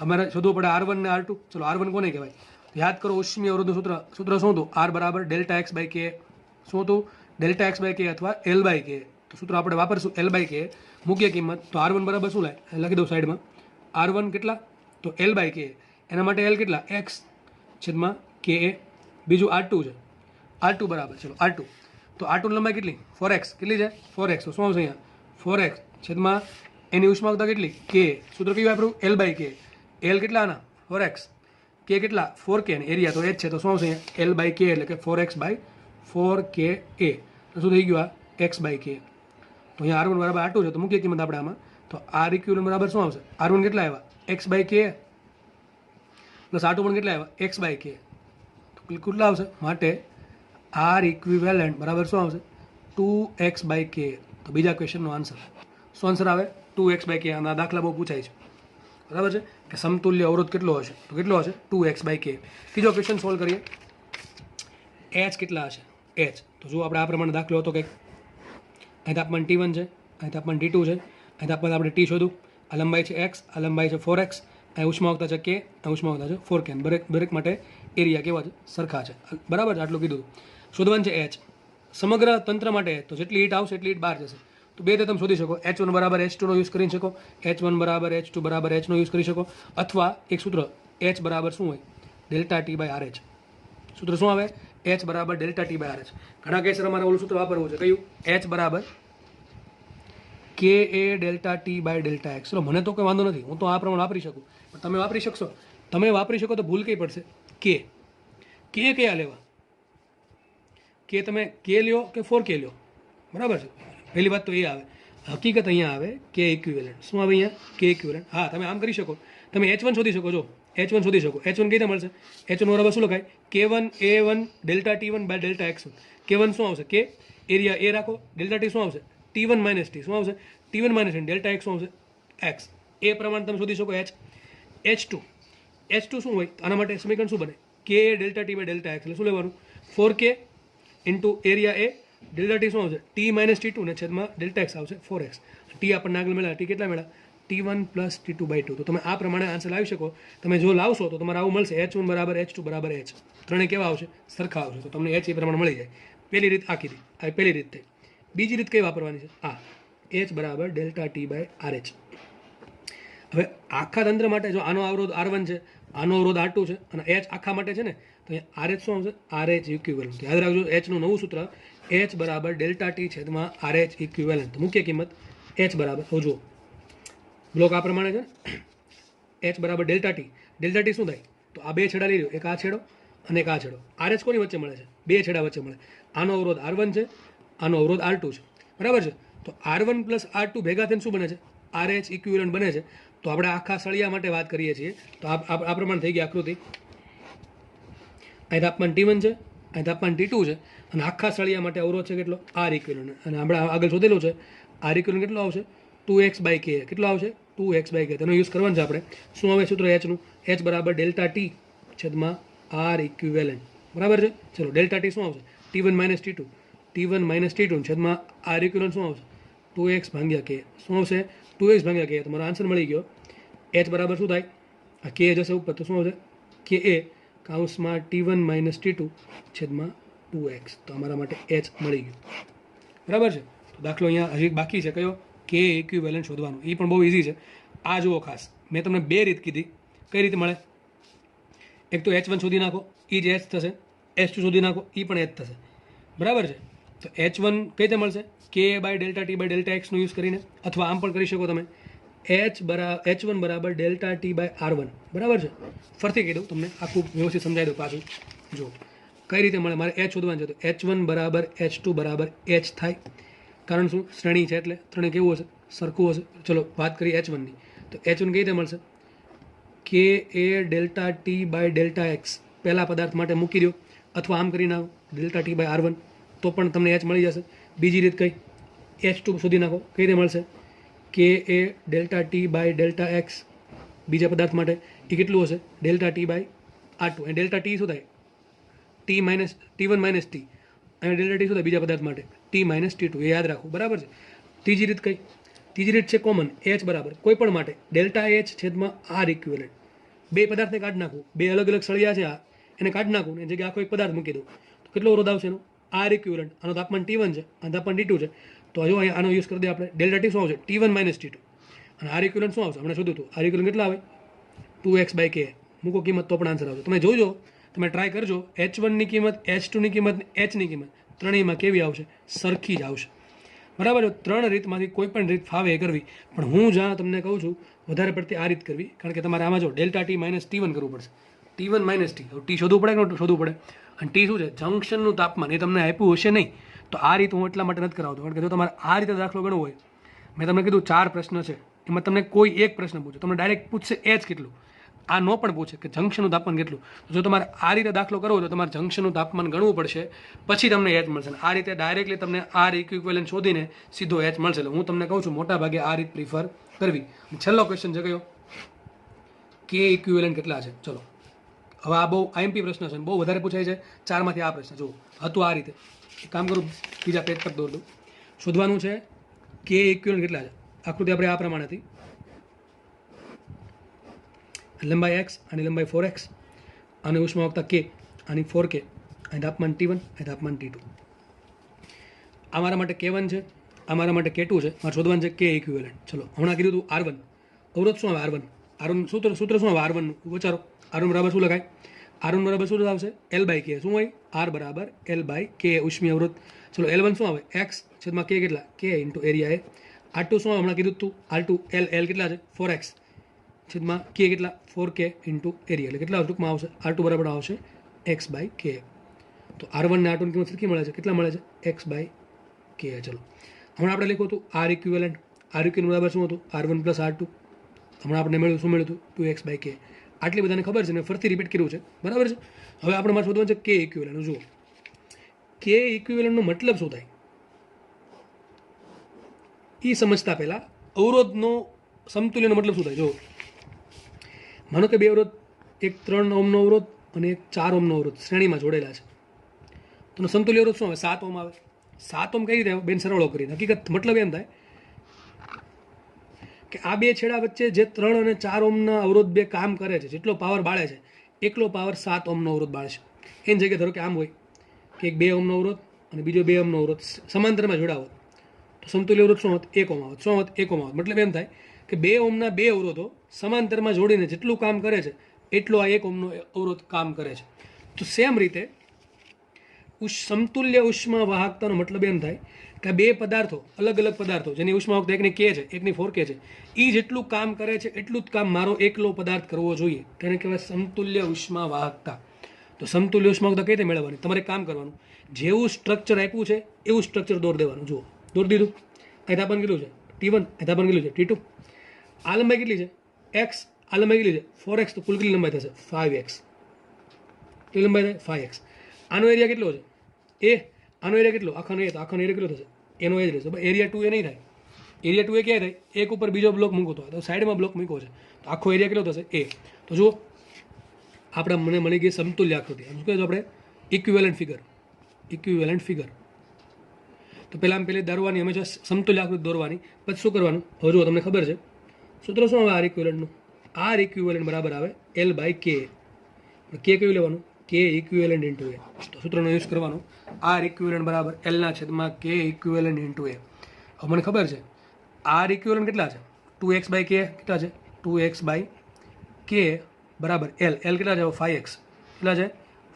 અમારે શોધવું પડે R1 ને R2. ચલો R1 કોને કહેવાય? યાદ કરો, ઉષ્મી અવરોધનું સૂત્ર શું હતું? R બરાબર ડેલ્ટા એક્સ બાય કે. શું હતું? ડેલ્ટા એક્સ બાય કે અથવા L બાય કે. તો સૂત્ર આપણે વાપરશું L બાય કે. મૂકીએ કિંમત તો R1 બરાબર શું લાય? લખી દઉં સાઈડમાં. R1 કેટલા? તો L બાય કે. એના માટે L કેટલા? X છેદમાં કે એ. બીજું R2 છે, R2 બરાબર, ચલો R2. તો R2 ની લંબાઈ કેટલી? 4x. કેટલી છે? 4x. તો શું આવશે અહીંયા? 4x છેદમાં એની ઉષ્માવતા કેટલી? કે. સૂત્ર કયું વાપરું? L બાય કે. L કેટલા આના? 4x. કે કેટલા? 4K. અને એરિયા તો એ જ છે, તો શું આવશે અહીંયા? L બાય કે એટલે કે 4x બાય 4K A. તો શું થઈ ગયું? આ x બાય કે. તો અહીંયા R1 બરાબર R2 છે, તો મૂકીએ કિંમત આપણે આમાં. તો R ઇક્વિવેલન્ટ બરાબર શું આવશે? R1 કેટલા આવ્યા? x બાય કે પ્લસ R2 પણ કેટલા આવ્યા? x બાય કે. તો કેટલા આવશે? માટે R ઇક્વિવેલન્ટ બરાબર શું આવશે? 2x બાય કે. તો બીજા ક્વેશ્ચનનો આન્સર શું આન્સર આવે? 2x બાય કે. આના દાખલા બહુ પૂછાય છે, બરાબર છે, કે સમતુલ્ય અવરોધ કેટલો હશે? તો કેટલો હશે? 2x બાય કે. ત્રીજો ક્વેશ્ચન સોલ્વ કરીએ. એચ કેટલા હશે? એચ. તો જો આપણે આ પ્રમાણે દાખલો હતો કે અહીં તાપમાન T1 છે, અહીં તાપમાન T2 છે, અહીં તાપમાન આપણે T શોધું. આ લંબાઈ છે x, આ લંબાઈ છે 4x, અહીં ઉષ્માવતા છે કે, અહીં ઉષ્માવતા છે 4K. દરેક માટે એરિયા કેવા છે? સરખા છે. બરાબર છે, આટલું કીધું. શોધવાનું છે એચ. સમગ્ર તંત્ર માટે તો જેટલી હીટ આવશે એટલી હીટ બહાર જશે. તો બે તમે શોધી શકો. H1 બરાબર H2 નો યુઝ કરી શકો, H1 બરાબર H2 બરાબર H નો યુઝ કરી શકો, અથવા એક સૂત્ર H બરાબર શું હોય? Delta T by RH. સૂત્ર શું આવે? H બરાબર ડેલ્ટા ટી બાય RH. ઘણા કેસ અમારે ઓલું સૂત્ર વાપરવું છે. કયું? H બરાબર K A delta T by delta X. ચલો મને તો કોઈ વાંધો નથી, હું તો આ પ્રમાણે વાપરી શકું, પણ તમે વાપરી શકશો? તમે વાપરી શકો તો ભૂલ કઈ પડશે? કે કયા લેવા? કે તમે કે લ્યો કે 4K લ્યો, બરાબર છે. પહેલી વાત તો એ આવે. હકીકત અહીંયા આવે કે ઇક્વિવેલન્ટ. શું આવે અહીંયા? કે ઇક્વિવેલન્ટ. હા, તમે આમ કરી શકો, તમે H1 શોધી શકો. જો H1 શોધી શકો. H1 કઈ રીતે મળશે? H1 બરાબર શું લખાય? K1 A1 delta T1 by delta X1. K1 શું આવશે? કે. એરિયા એ રાખો. ડેલ્ટા T શું આવશે? T1 minus T. શું આવશે? T1 માઇનસ ડેલ્ટા X શું આવશે? X. એ પ્રમાણે તમે શોધી શકો. H2 શું હોય? આના માટે સમીકરણ શું બને? K delta T by delta X. એટલે શું લેવાનું? 4K into area A. Delta T શું આવશે? T માઇનસ T2 ને છેદમાં ડેલ્ટા એક્સ આવશે 4x. ટી આપણને આગળ મળ્યા. ટી કેટલા મળ્યા? T1 plus T2 by 2. તો તમે આ પ્રમાણે આન્સર લાવી શકો. તમે જો લાવશો તો તમારે આવું મળશે. H1 બરાબર H2 બરાબર H. ત્રણેય કેવા આવશે? સરખા આવશે. તો તમને H એ પ્રમાણે મળી જાય. પહેલી રીત આખી રીત. આ પહેલી રીત થઈ. બીજી રીત કઈ વાપરવાની છે? આ H બરાબર ડેલ્ટા ટી બાય RH. હવે આખા તંત્ર માટે જો આનો અવરોધ R1 છે, આનો અવરોધ R2 છે અને H આખા માટે છે ને, તો અહીંયા RH શું આવશે? RH equivalent. યાદ રાખજો, H નું નવું સૂત્ર H બરાબર ડેલ્ટા ટી છેદમાં RH ઇક્વિવેલન્ટ. મુખ્ય કિંમત H બરાબર, તો જુઓ બ્લોક આ પ્રમાણે છે એચ બરાબર ડેલ્ટા ટી શું થાય તો આ બે છેડા લઈ લો, એક આ છેડો અને એક આ છેડો. આરએચ કોની વચ્ચે મળે છે? બે છેડા વચ્ચે મળે. આનો અવરોધ R1 છે, આનો અવરોધ R2 છે, બરાબર છે. તો R1 પ્લસ R2 ભેગા થઈને શું બને છે? RH ઇક્વિવેલન્ટ બને છે. તો આપણે આખા સળિયા માટે વાત કરીએ છીએ તો આ પ્રમાણે થઈ ગઈ આકૃતિ. અહીં તાપમાન T1 છે, અહીં તાપમાન T2 છે અને આખા સળિયા માટે અવરોધ છે કેટલો? R equivalent. અને આપણે આગળ શોધેલું છે R ઇક્વિવેલન્ટ કેટલો આવશે? 2x/k. કેટલો આવશે? 2x/k. તેનો યુઝ કરવાનો છે આપણે. શું આવે સૂત્ર Hનું? H બરાબર ડેલ્ટા ટી છેદમાં R ઇક્વિવેલન્ટ, બરાબર છે. ચલો ડેલ્ટા ટી શું આવશે? T1 - T2, T1 - T2 છેદમાં R ઇક્વિવેલન્ટ શું આવશે? 2x/k. શું આવશે? 2x/k. તમારો આન્સર મળી ગયો. H બરાબર શું થાય? આ k જશે ઉપર તો શું આવશે? ka કૌંસમાં T1 - T2 છેદમાં 2x. તો અમારા માટે H મળી ગયું, બરાબર છે. તો દાખલો અહીંયા હજી બાકી છે કયો? કે ઇક્વિવેલન્ટ શોધવાનું. એ પણ બહુ ઇઝી છે. આ જુઓ ખાસ, મેં તમને બે રીત કીધી. કઈ રીતે મળે? એક તો H1 શોધી નાખો, એ જ H થશે. H2 શોધી નાખો, એ પણ H થશે, બરાબર છે. તો H1 કઈ રીતે મળશે? K/ΔT/ΔX નો યુઝ કરીને, અથવા આમ પણ કરી શકો તમે H1 બરાબર ΔT/R1, બરાબર છે. ફરતી કહી દઉં તમને, આખું વ્યવસ્થિત સમજાવી દઉં પાછું. જો કઈ રીતે મળે, મારે H શોધવાનું છે. તો H1 બરાબર H2 બરાબર H થાય. કારણ શું? શ્રેણી છે એટલે ત્રણે કેવું હશે? સરખું હશે. ચલો વાત કરીએ H1ની. તો H1 કઈ રીતે મળશે? KA ΔT/ΔX પહેલા પદાર્થ માટે મૂકી દો, અથવા આમ કરી નાખો ΔT/R1 તો પણ તમને H મળી જશે. બીજી રીત કઈ? H2 શોધી નાખો. કઈ રીતે મળશે? KA ΔT/ΔX બીજા પદાર્થ માટે એ કેટલું હશે? ΔT/R2. અને ડેલ્ટા ટી શું થાય? T1 - T. અને ડેલ્ટા ટી શું થાય બીજા પદાર્થ માટે? T - T2. એ યાદ રાખવું, બરાબર છે. ત્રીજી રીત કઈ? ત્રીજી રીત છે કોમન. H બરાબર કોઈ પણ માટે ΔH છેદમાં R ઇક્વિવેલન્ટ. બે પદાર્થને કાઢી નાખવું, બે અલગ અલગ સળિયા છે આ, એને કાઢી નાખવું ને જગ્યાએ આખો એક પદાર્થ મૂકી દઉં તો કેટલો અવરોધ આવશે એનો? R equivalent. આનો તાપમાન T1 છે, આનો તાપમાન T2 છે. તો હજુ અહીંયા આનો યુઝ કરી દઈએ આપણે. ડેલ્ટા ટી શું આવશે? T1 - T2. અને R ઇક્વિવેલન્ટ શું આવશે? હમણાં શોધ્યું હતું. R ઇક્વિવેલન્ટ કેટલા આવે? 2x/k. મૂકો કિંમત તો પણ આન્સર આવશે. તમે જોજો, તમે ટ્રાય કરજો. H1ની કિંમત, H2ની કિંમત, Hની કિંમત ત્રણેયમાં કેવી આવશે? સરખી જ આવશે, બરાબર. ત્રણ રીતમાંથી કોઈ પણ રીત ફાવે એ કરવી, પણ હું જ્યાં તમને કહું છું વધારે પડતી આ રીત કરવી. કારણ કે તમારે આમાં જો ΔT - T1 કરવું પડશે. T1 - T. ટી શોધવું પડે કે શોધવું પડે? અને ટી શું છે? જંક્શનનું તાપમાન. એ તમને આપ્યું હશે નહીં. તો આ રીત હું એટલા માટે નથી કરાવતો, કારણ કે જો તમારે આ રીતે દાખલો ગણવો હોય, મેં તમને કીધું 4 પ્રશ્ન છે, એમાં તમને કોઈ એક પ્રશ્ન પૂછે, તમને ડાયરેક્ટ પૂછશે H કેટલું. આ નો પણ પૂછે કે જંક્શનનું તાપમાન કેટલું. જો તમારે આ રીતે દાખલો કરવો તો તમારે જંક્શનનું તાપમાન ગણવું પડશે, પછી તમને H મળશે. આ રીતે ડાયરેક્ટલી તમને R ઇક્વિવેલન્ટ શોધીને સીધો H મળશે. એટલે હું તમને કહું છું મોટા ભાગે આ રીત પ્રિફર કરવી. છેલ્લો ક્વેશ્ચન છે કયો? કે ઇક્વિવેલન્ટ કેટલા છે? ચલો હવે આ બહુ IMP પ્રશ્ન છે, બહુ વધારે પૂછાય છે. 4માંથી આ પ્રશ્ન જો હતું આ રીતે. એક કામ કરું, બીજા પેજ પર દોર દઉં. શોધવાનું છે કે ઇક્વિવેલન્ટ કેટલા છે. આકૃતિ આપણે આ પ્રમાણે હતી. લંબાઈ x અને લંબાઈ 4x અને ઉષ્માવક્તા k, આની 4k, અહીં તાપમાન T1, અહીં તાપમાન T2. આ મારા માટે K1 છે, આ મારા માટે K2 છે. મારે શોધવાનું છે કે ઇક્વિવેલન્ટ. ચલો હમણાં કીધું હતું R1. અવરોધ શું આવે? R1 સૂત્ર શું આવે? R1 નું વિચારો. R1 બરાબર શું લખાય? R1 બરાબર શું આવશે? L/k. શું હોય? R બરાબર L/k ઉષ્મીય અવરોધ. ચલો L1 શું આવે? x છેદમાં k કેટલા? k ઇન્ટુ એરિયા એ. R2 શું આવે? હમણાં કીધું તું R2 L કેટલા છે? 4x છેદમાં k કેટલા? 4k into area. એટલે કેટલા ટૂંકમાં આવશે? R2 બરાબર આવશે x/k. તો R1 ને R2 ની કિંમત સરખી મળે છે. કેટલા મળે છે? x/k. ચલો હમણાં આપણે લખ્યું હતું R ઇક્વિવેલન્ટ. R ઇક્વિવેલન્ટ બરાબર શું હતું? R1 plus R2. હમણાં આપણે મળ્યું શું મળ્યું હતું? 2x/k. આટલી બધાને ખબર છે ને ફરીથી રિપીટ કર્યું છે, બરાબર છે. હવે આપણે મારે શોધવાનું છે કે ઇક્વિવેલન્ટ. જુઓ કે ઇક્વિવેલન્ટનો મતલબ શું થાય એ સમજતા પહેલા અવરોધનો સમતુલ્યનો મતલબ શું થાય? જો માનો કે બે અવરોધ, એક 3 ઓહ્મનો અવરોધ અને એક 4 ઓહ્મનો અવરોધ શ્રેણીમાં જોડેલા છે, તો સમતુલ્ય અવરોધ શું આવે? 7 ઓહ્મ આવે. 7 ઓહ્મ કઈ રીતે આવે? બેન સરળો કરીને. હકીકત મતલબ એમ થાય કે આ બે છેડા વચ્ચે જે 3 અને 4 ઓહ્મના અવરોધ બે કામ કરે છે, જેટલો પાવર બાળે છે એટલો પાવર 7 ઓહ્મનો અવરોધ બાળશે. એની જગ્યાએ ધારો કે આમ હોય કે એક 2 ઓહ્મનો અવરોધ અને બીજો 2 ઓહ્મનો અવરોધ સમાંતરમાં જોડાવો તો સમતુલ્ય અવરોધ શું હોત? 1 ઓહ્મ આવત. શું હોત? 1 ઓહ્મ આવત. મતલબ એમ થાય કે 2 ઓહ્મના 2 અવરોધો સમાંતરમાં જોડીને જેટલું કામ કરે છે એટલો આ 1 ઓહ્મનો અવરોધ કામ કરે છે. તો સેમ રીતે સમતુલ્ય ઉષ્મા વાહકતાનો મતલબ એમ થાય કે બે પદાર્થો અલગ અલગ પદાર્થો જેની ઉષ્મા વાહકતા એકની કે છે એકની 4k છે એ જેટલું કામ કરે છે એટલું જ કામ મારો એકલો પદાર્થ કરવો જોઈએ તેને કહેવાય સમતુલ્ય ઉષ્મા વાહકતા. તો સમતુલ્ય ઉષ્મા વાહકતા કઈ રીતે મેળવવાની? તમારે કામ કરવાનું, જેવું સ્ટ્રક્ચર આપ્યું છે એવું સ્ટ્રક્ચર દોર દેવાનું. જુઓ દોર દીધું. અહીં તાપમાન કેટલું છે T1, અહીં તાપમાન કેટલું છે T2. આ લંબાઈ કેટલી છે x, આ લંબાઈ કેટલી છે 4x, તો કુલ કેટલી લંબાઈ થશે 5x. કેટલી લંબાઈ થાય 5x. આનો એરિયા કેટલો છે એ, આનો એરિયા કેટલો આખાનો એ, તો આખાનો એરિયા કેટલો થશે એનો એ જ રહેશે. એરિયા 2 એ નહીં થાય. એરિયા 2 એ ક્યાં થાય? એક ઉપર બીજો બ્લોક મૂકો તો સાઈડમાં બ્લોક મૂકો છે તો આખો એરિયા કેટલો થશે એ. તો જુઓ આપણે મને મળી ગઈ સમતુલ્ય આકૃતિ. શું કહેવાય આપણે? Equivalent figure. Equivalent figure. તો પહેલાં દોરવાની હંમેશા સમતુલ્ય આકૃતિ દોરવાની. પછી શું કરવાનું? હવે જુઓ તમને ખબર છે સૂત્ર શું આવે આર ઇક્વિવેલન્ટનું? આર ઇક્વિવેલન્ટ બરાબર આવે L/K. કે કયું લેવાનું? કે ઇક્વિવેલન્ટ ઇન્ટુ એ. તો સૂત્રનો યુઝ કરવાનો. આર ઇક્વિવેલન્ટ બરાબર L/K ઇક્વિવેલન્ટ ઇન્ટુ એ. હવે મને ખબર છે આર ઇક્વિવેલન્ટ કેટલા છે? 2x/k કેટલા છે? 2x/k બરાબર L. L કેટલા છે? 5x. કેટલા છે?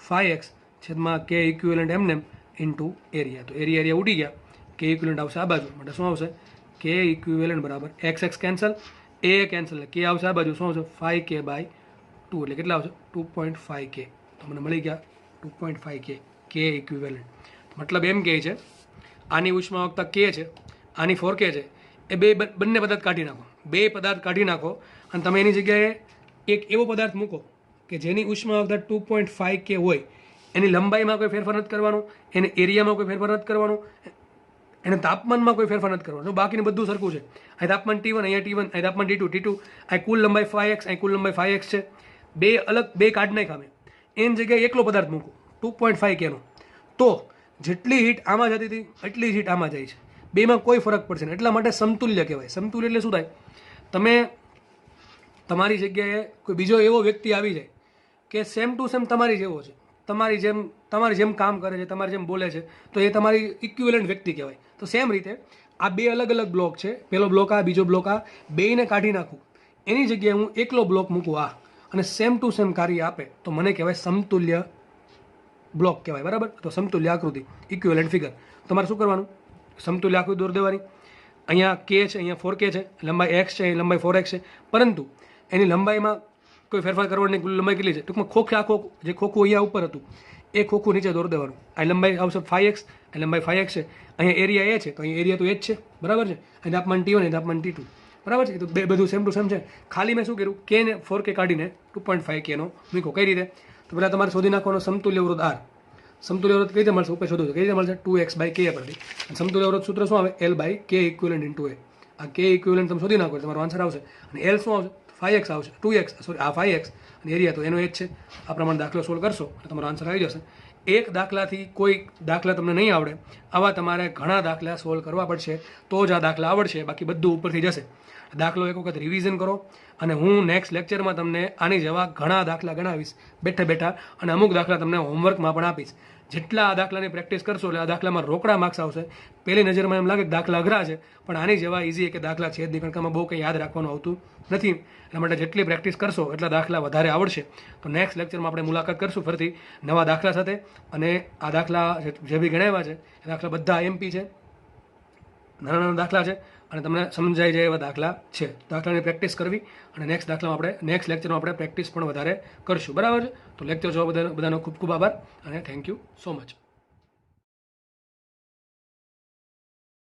5x છેદમાં કે ઇક્વિવેલન્ટ એમને ઇન્ટુ એરિયા. તો એરિયા ઉડી ગયા. કે ઇક્વિવેલન્ટ આવશે આ બાજુ, માટે શું આવશે? કે ઇક્વિવેલન્ટ બરાબર x કેન્સલ, એ કેન્સલ, કે આવશે આ બાજુ, શું આવશે? 5k/2 એટલે કેટલા આવશે? 2.5k. તો મને મળી ગયા 2.5k કે ઇક્વિવેલન્ટ. મતલબ એમ કહે છે આની ઉષ્મા વાહકતા k છે, આની 4k છે, એ બંને પદાર્થ કાઢી નાખો. બે પદાર્થ કાઢી નાખો અને તમે એની જગ્યાએ એક એવો પદાર્થ મૂકો કે જેની ઉષ્મા વાહકતા 2.5k હોય. એની લંબાઈમાં કોઈ ફેરફાર નથી કરવાનો, એને એરિયામાં કોઈ ફેરફાર નથી કરવાનો, એને તાપમાનમાં કોઈ ફેરફાર નથી કરવાનો. બાકીનું બધું સરખું છે. અહીં તાપમાન T1, અહીંયા T1, અહીં તાપમાન T2. અહીં કુલ લંબાઈ 5x, અહીં કુલ લંબાઈ 5x છે. બે કાઢ નાખ્યા મેં. એની જગ્યાએ એકલો પદાર્થ મૂકો 2.5k નો, તો જેટલી હીટ આમાં જતી હતી એટલી જ હીટ આમાં જાય છે. બેમાં કોઈ ફરક પડશે નહીં. એટલા માટે સમતુલ્ય કહેવાય. સમતુલ્ય એટલે શું થાય? તમે તમારી જગ્યાએ કોઈ બીજો એવો વ્યક્તિ આવી જાય કે સેમ ટુ સેમ તમારી જેવો છે, તમારી જેમ કામ કરે છે, તમારી જેમ બોલે છે, તો એ તમારી ઇક્વિવેલન્ટ વ્યક્તિ કહેવાય. તો સેમ રીતે આ બે અલગ અલગ બ્લોક છે. પહેલો બ્લોક આ, બીજો બ્લોક આ, બેયને કાઢી નાખું. એની જગ્યાએ હું એકલો બ્લોક મૂકું આ, અને સેમ ટુ સેમ કાર્ય આપે તો મને કહેવાય સમતુલ્ય બ્લોક કહેવાય. બરાબર? તો સમતુલ્ય આકૃતિ, ઇક્વિવેલન્ટ ફિગર. તમારે શું કરવાનું? સમતુલ્ય આકૃતિ દોર દેવાની. અહીંયા k છે, અહીંયા 4k છે, લંબાઈ x છે, અહીં લંબાઈ 4x છે, પરંતુ એની લંબાઈમાં કોઈ ફેરફાર કરવાની કુલ લંબાઈ કેટલી છે? ટૂંકમાં જે ખોખું અહીંયા ઉપર હતું એ ખોખું નીચે દોર દેવાનું. આ લંબાઈ આવશે 5x, આ લંબાઈ 5x છે, અહીંયા એરિયા એ છે, તો અહીં એરિયા તો એ જ છે. બરાબર છે? અહીં તાપમાન T1, અહીં તાપમાન T2. બરાબર છે? તો બધું સેમ ટુ સેમ છે. ખાલી મેં શું કર્યું? કે ને 4k કાઢીને 2.5k નો મૂકો. કઈ રીતે? તો પહેલાં તમારે શોધી નાખવાનો સમતુલ્ય અવરોધ R. સમતુલ્ય અવરોધ કઈ રીતે મળશે? ઉપર શોધો. કઈ રીતે મળશે? 2x/k પરથી. સમતુલ્ય અવરોધ સૂત્ર શું આવે? L/K ઇક્વિવેલન્ટ ઇન્ટુ એ. આ કે ઇક્વિવેલન્ટ તમે શોધી નાખો તમારો આન્સર આવશે. અને L શું આવશે? 5x આવશે. 2x સોરી આ 5x અને એરિયા તો એનો એ જ છે. આ પ્રમાણે દાખલો સોલ્વ કરશો એટલે તમારો આન્સર આવી જશે. એક દાખલાથી કોઈ દાખલા તમને નહીં આવડે, આવા તમારે ઘણા દાખલા સોલ્વ કરવા પડશે તો જ આ દાખલા આવડશે. બાકી બધું ઉપરથી જશે. દાખલો એક વખત રિવિઝન કરો અને હું નેક્સ્ટ લેક્ચરમાં તમને આની જેવા ઘણા દાખલા ગણાવીશ બેઠા અને અમુક દાખલા તમને હોમવર્કમાં પણ આપીશ. જેટલા આ દાખલાની પ્રેક્ટિસ કરશો એટલે આ દાખલામાં રોકડા માર્ક્સ આવશે. પહેલી નજરમાં એમ લાગે કે દાખલા અઘરા છે, પણ આની જેવા ઇઝી કે દાખલા છે જ નહીં, કારણ કે આમાં બહુ કંઈ યાદ રાખવાનું આવતું નથી. એટલા માટે જેટલી પ્રેક્ટિસ કરશો એટલા દાખલા વધારે આવડશે. તો નેક્સ્ટ લેક્ચરમાં આપણે મુલાકાત કરશું ફરીથી નવા દાખલા સાથે. અને આ દાખલા જે બી ગણાવ્યા છે એ દાખલા બધા MP છે, નાના દાખલા છે અને તમને સમજાઈ જાય એવા દાખલા છે. દાખલાની પ્રેક્ટિસ કરવી અને નેક્સ્ટ લેક્ચરમાં આપણે પ્રેક્ટિસ પણ વધારે કરશું. બરાબર છે? તો લેક્ચર જોવા બધાનો ખૂબ ખૂબ આભાર અને થેન્ક યુ સો મચ.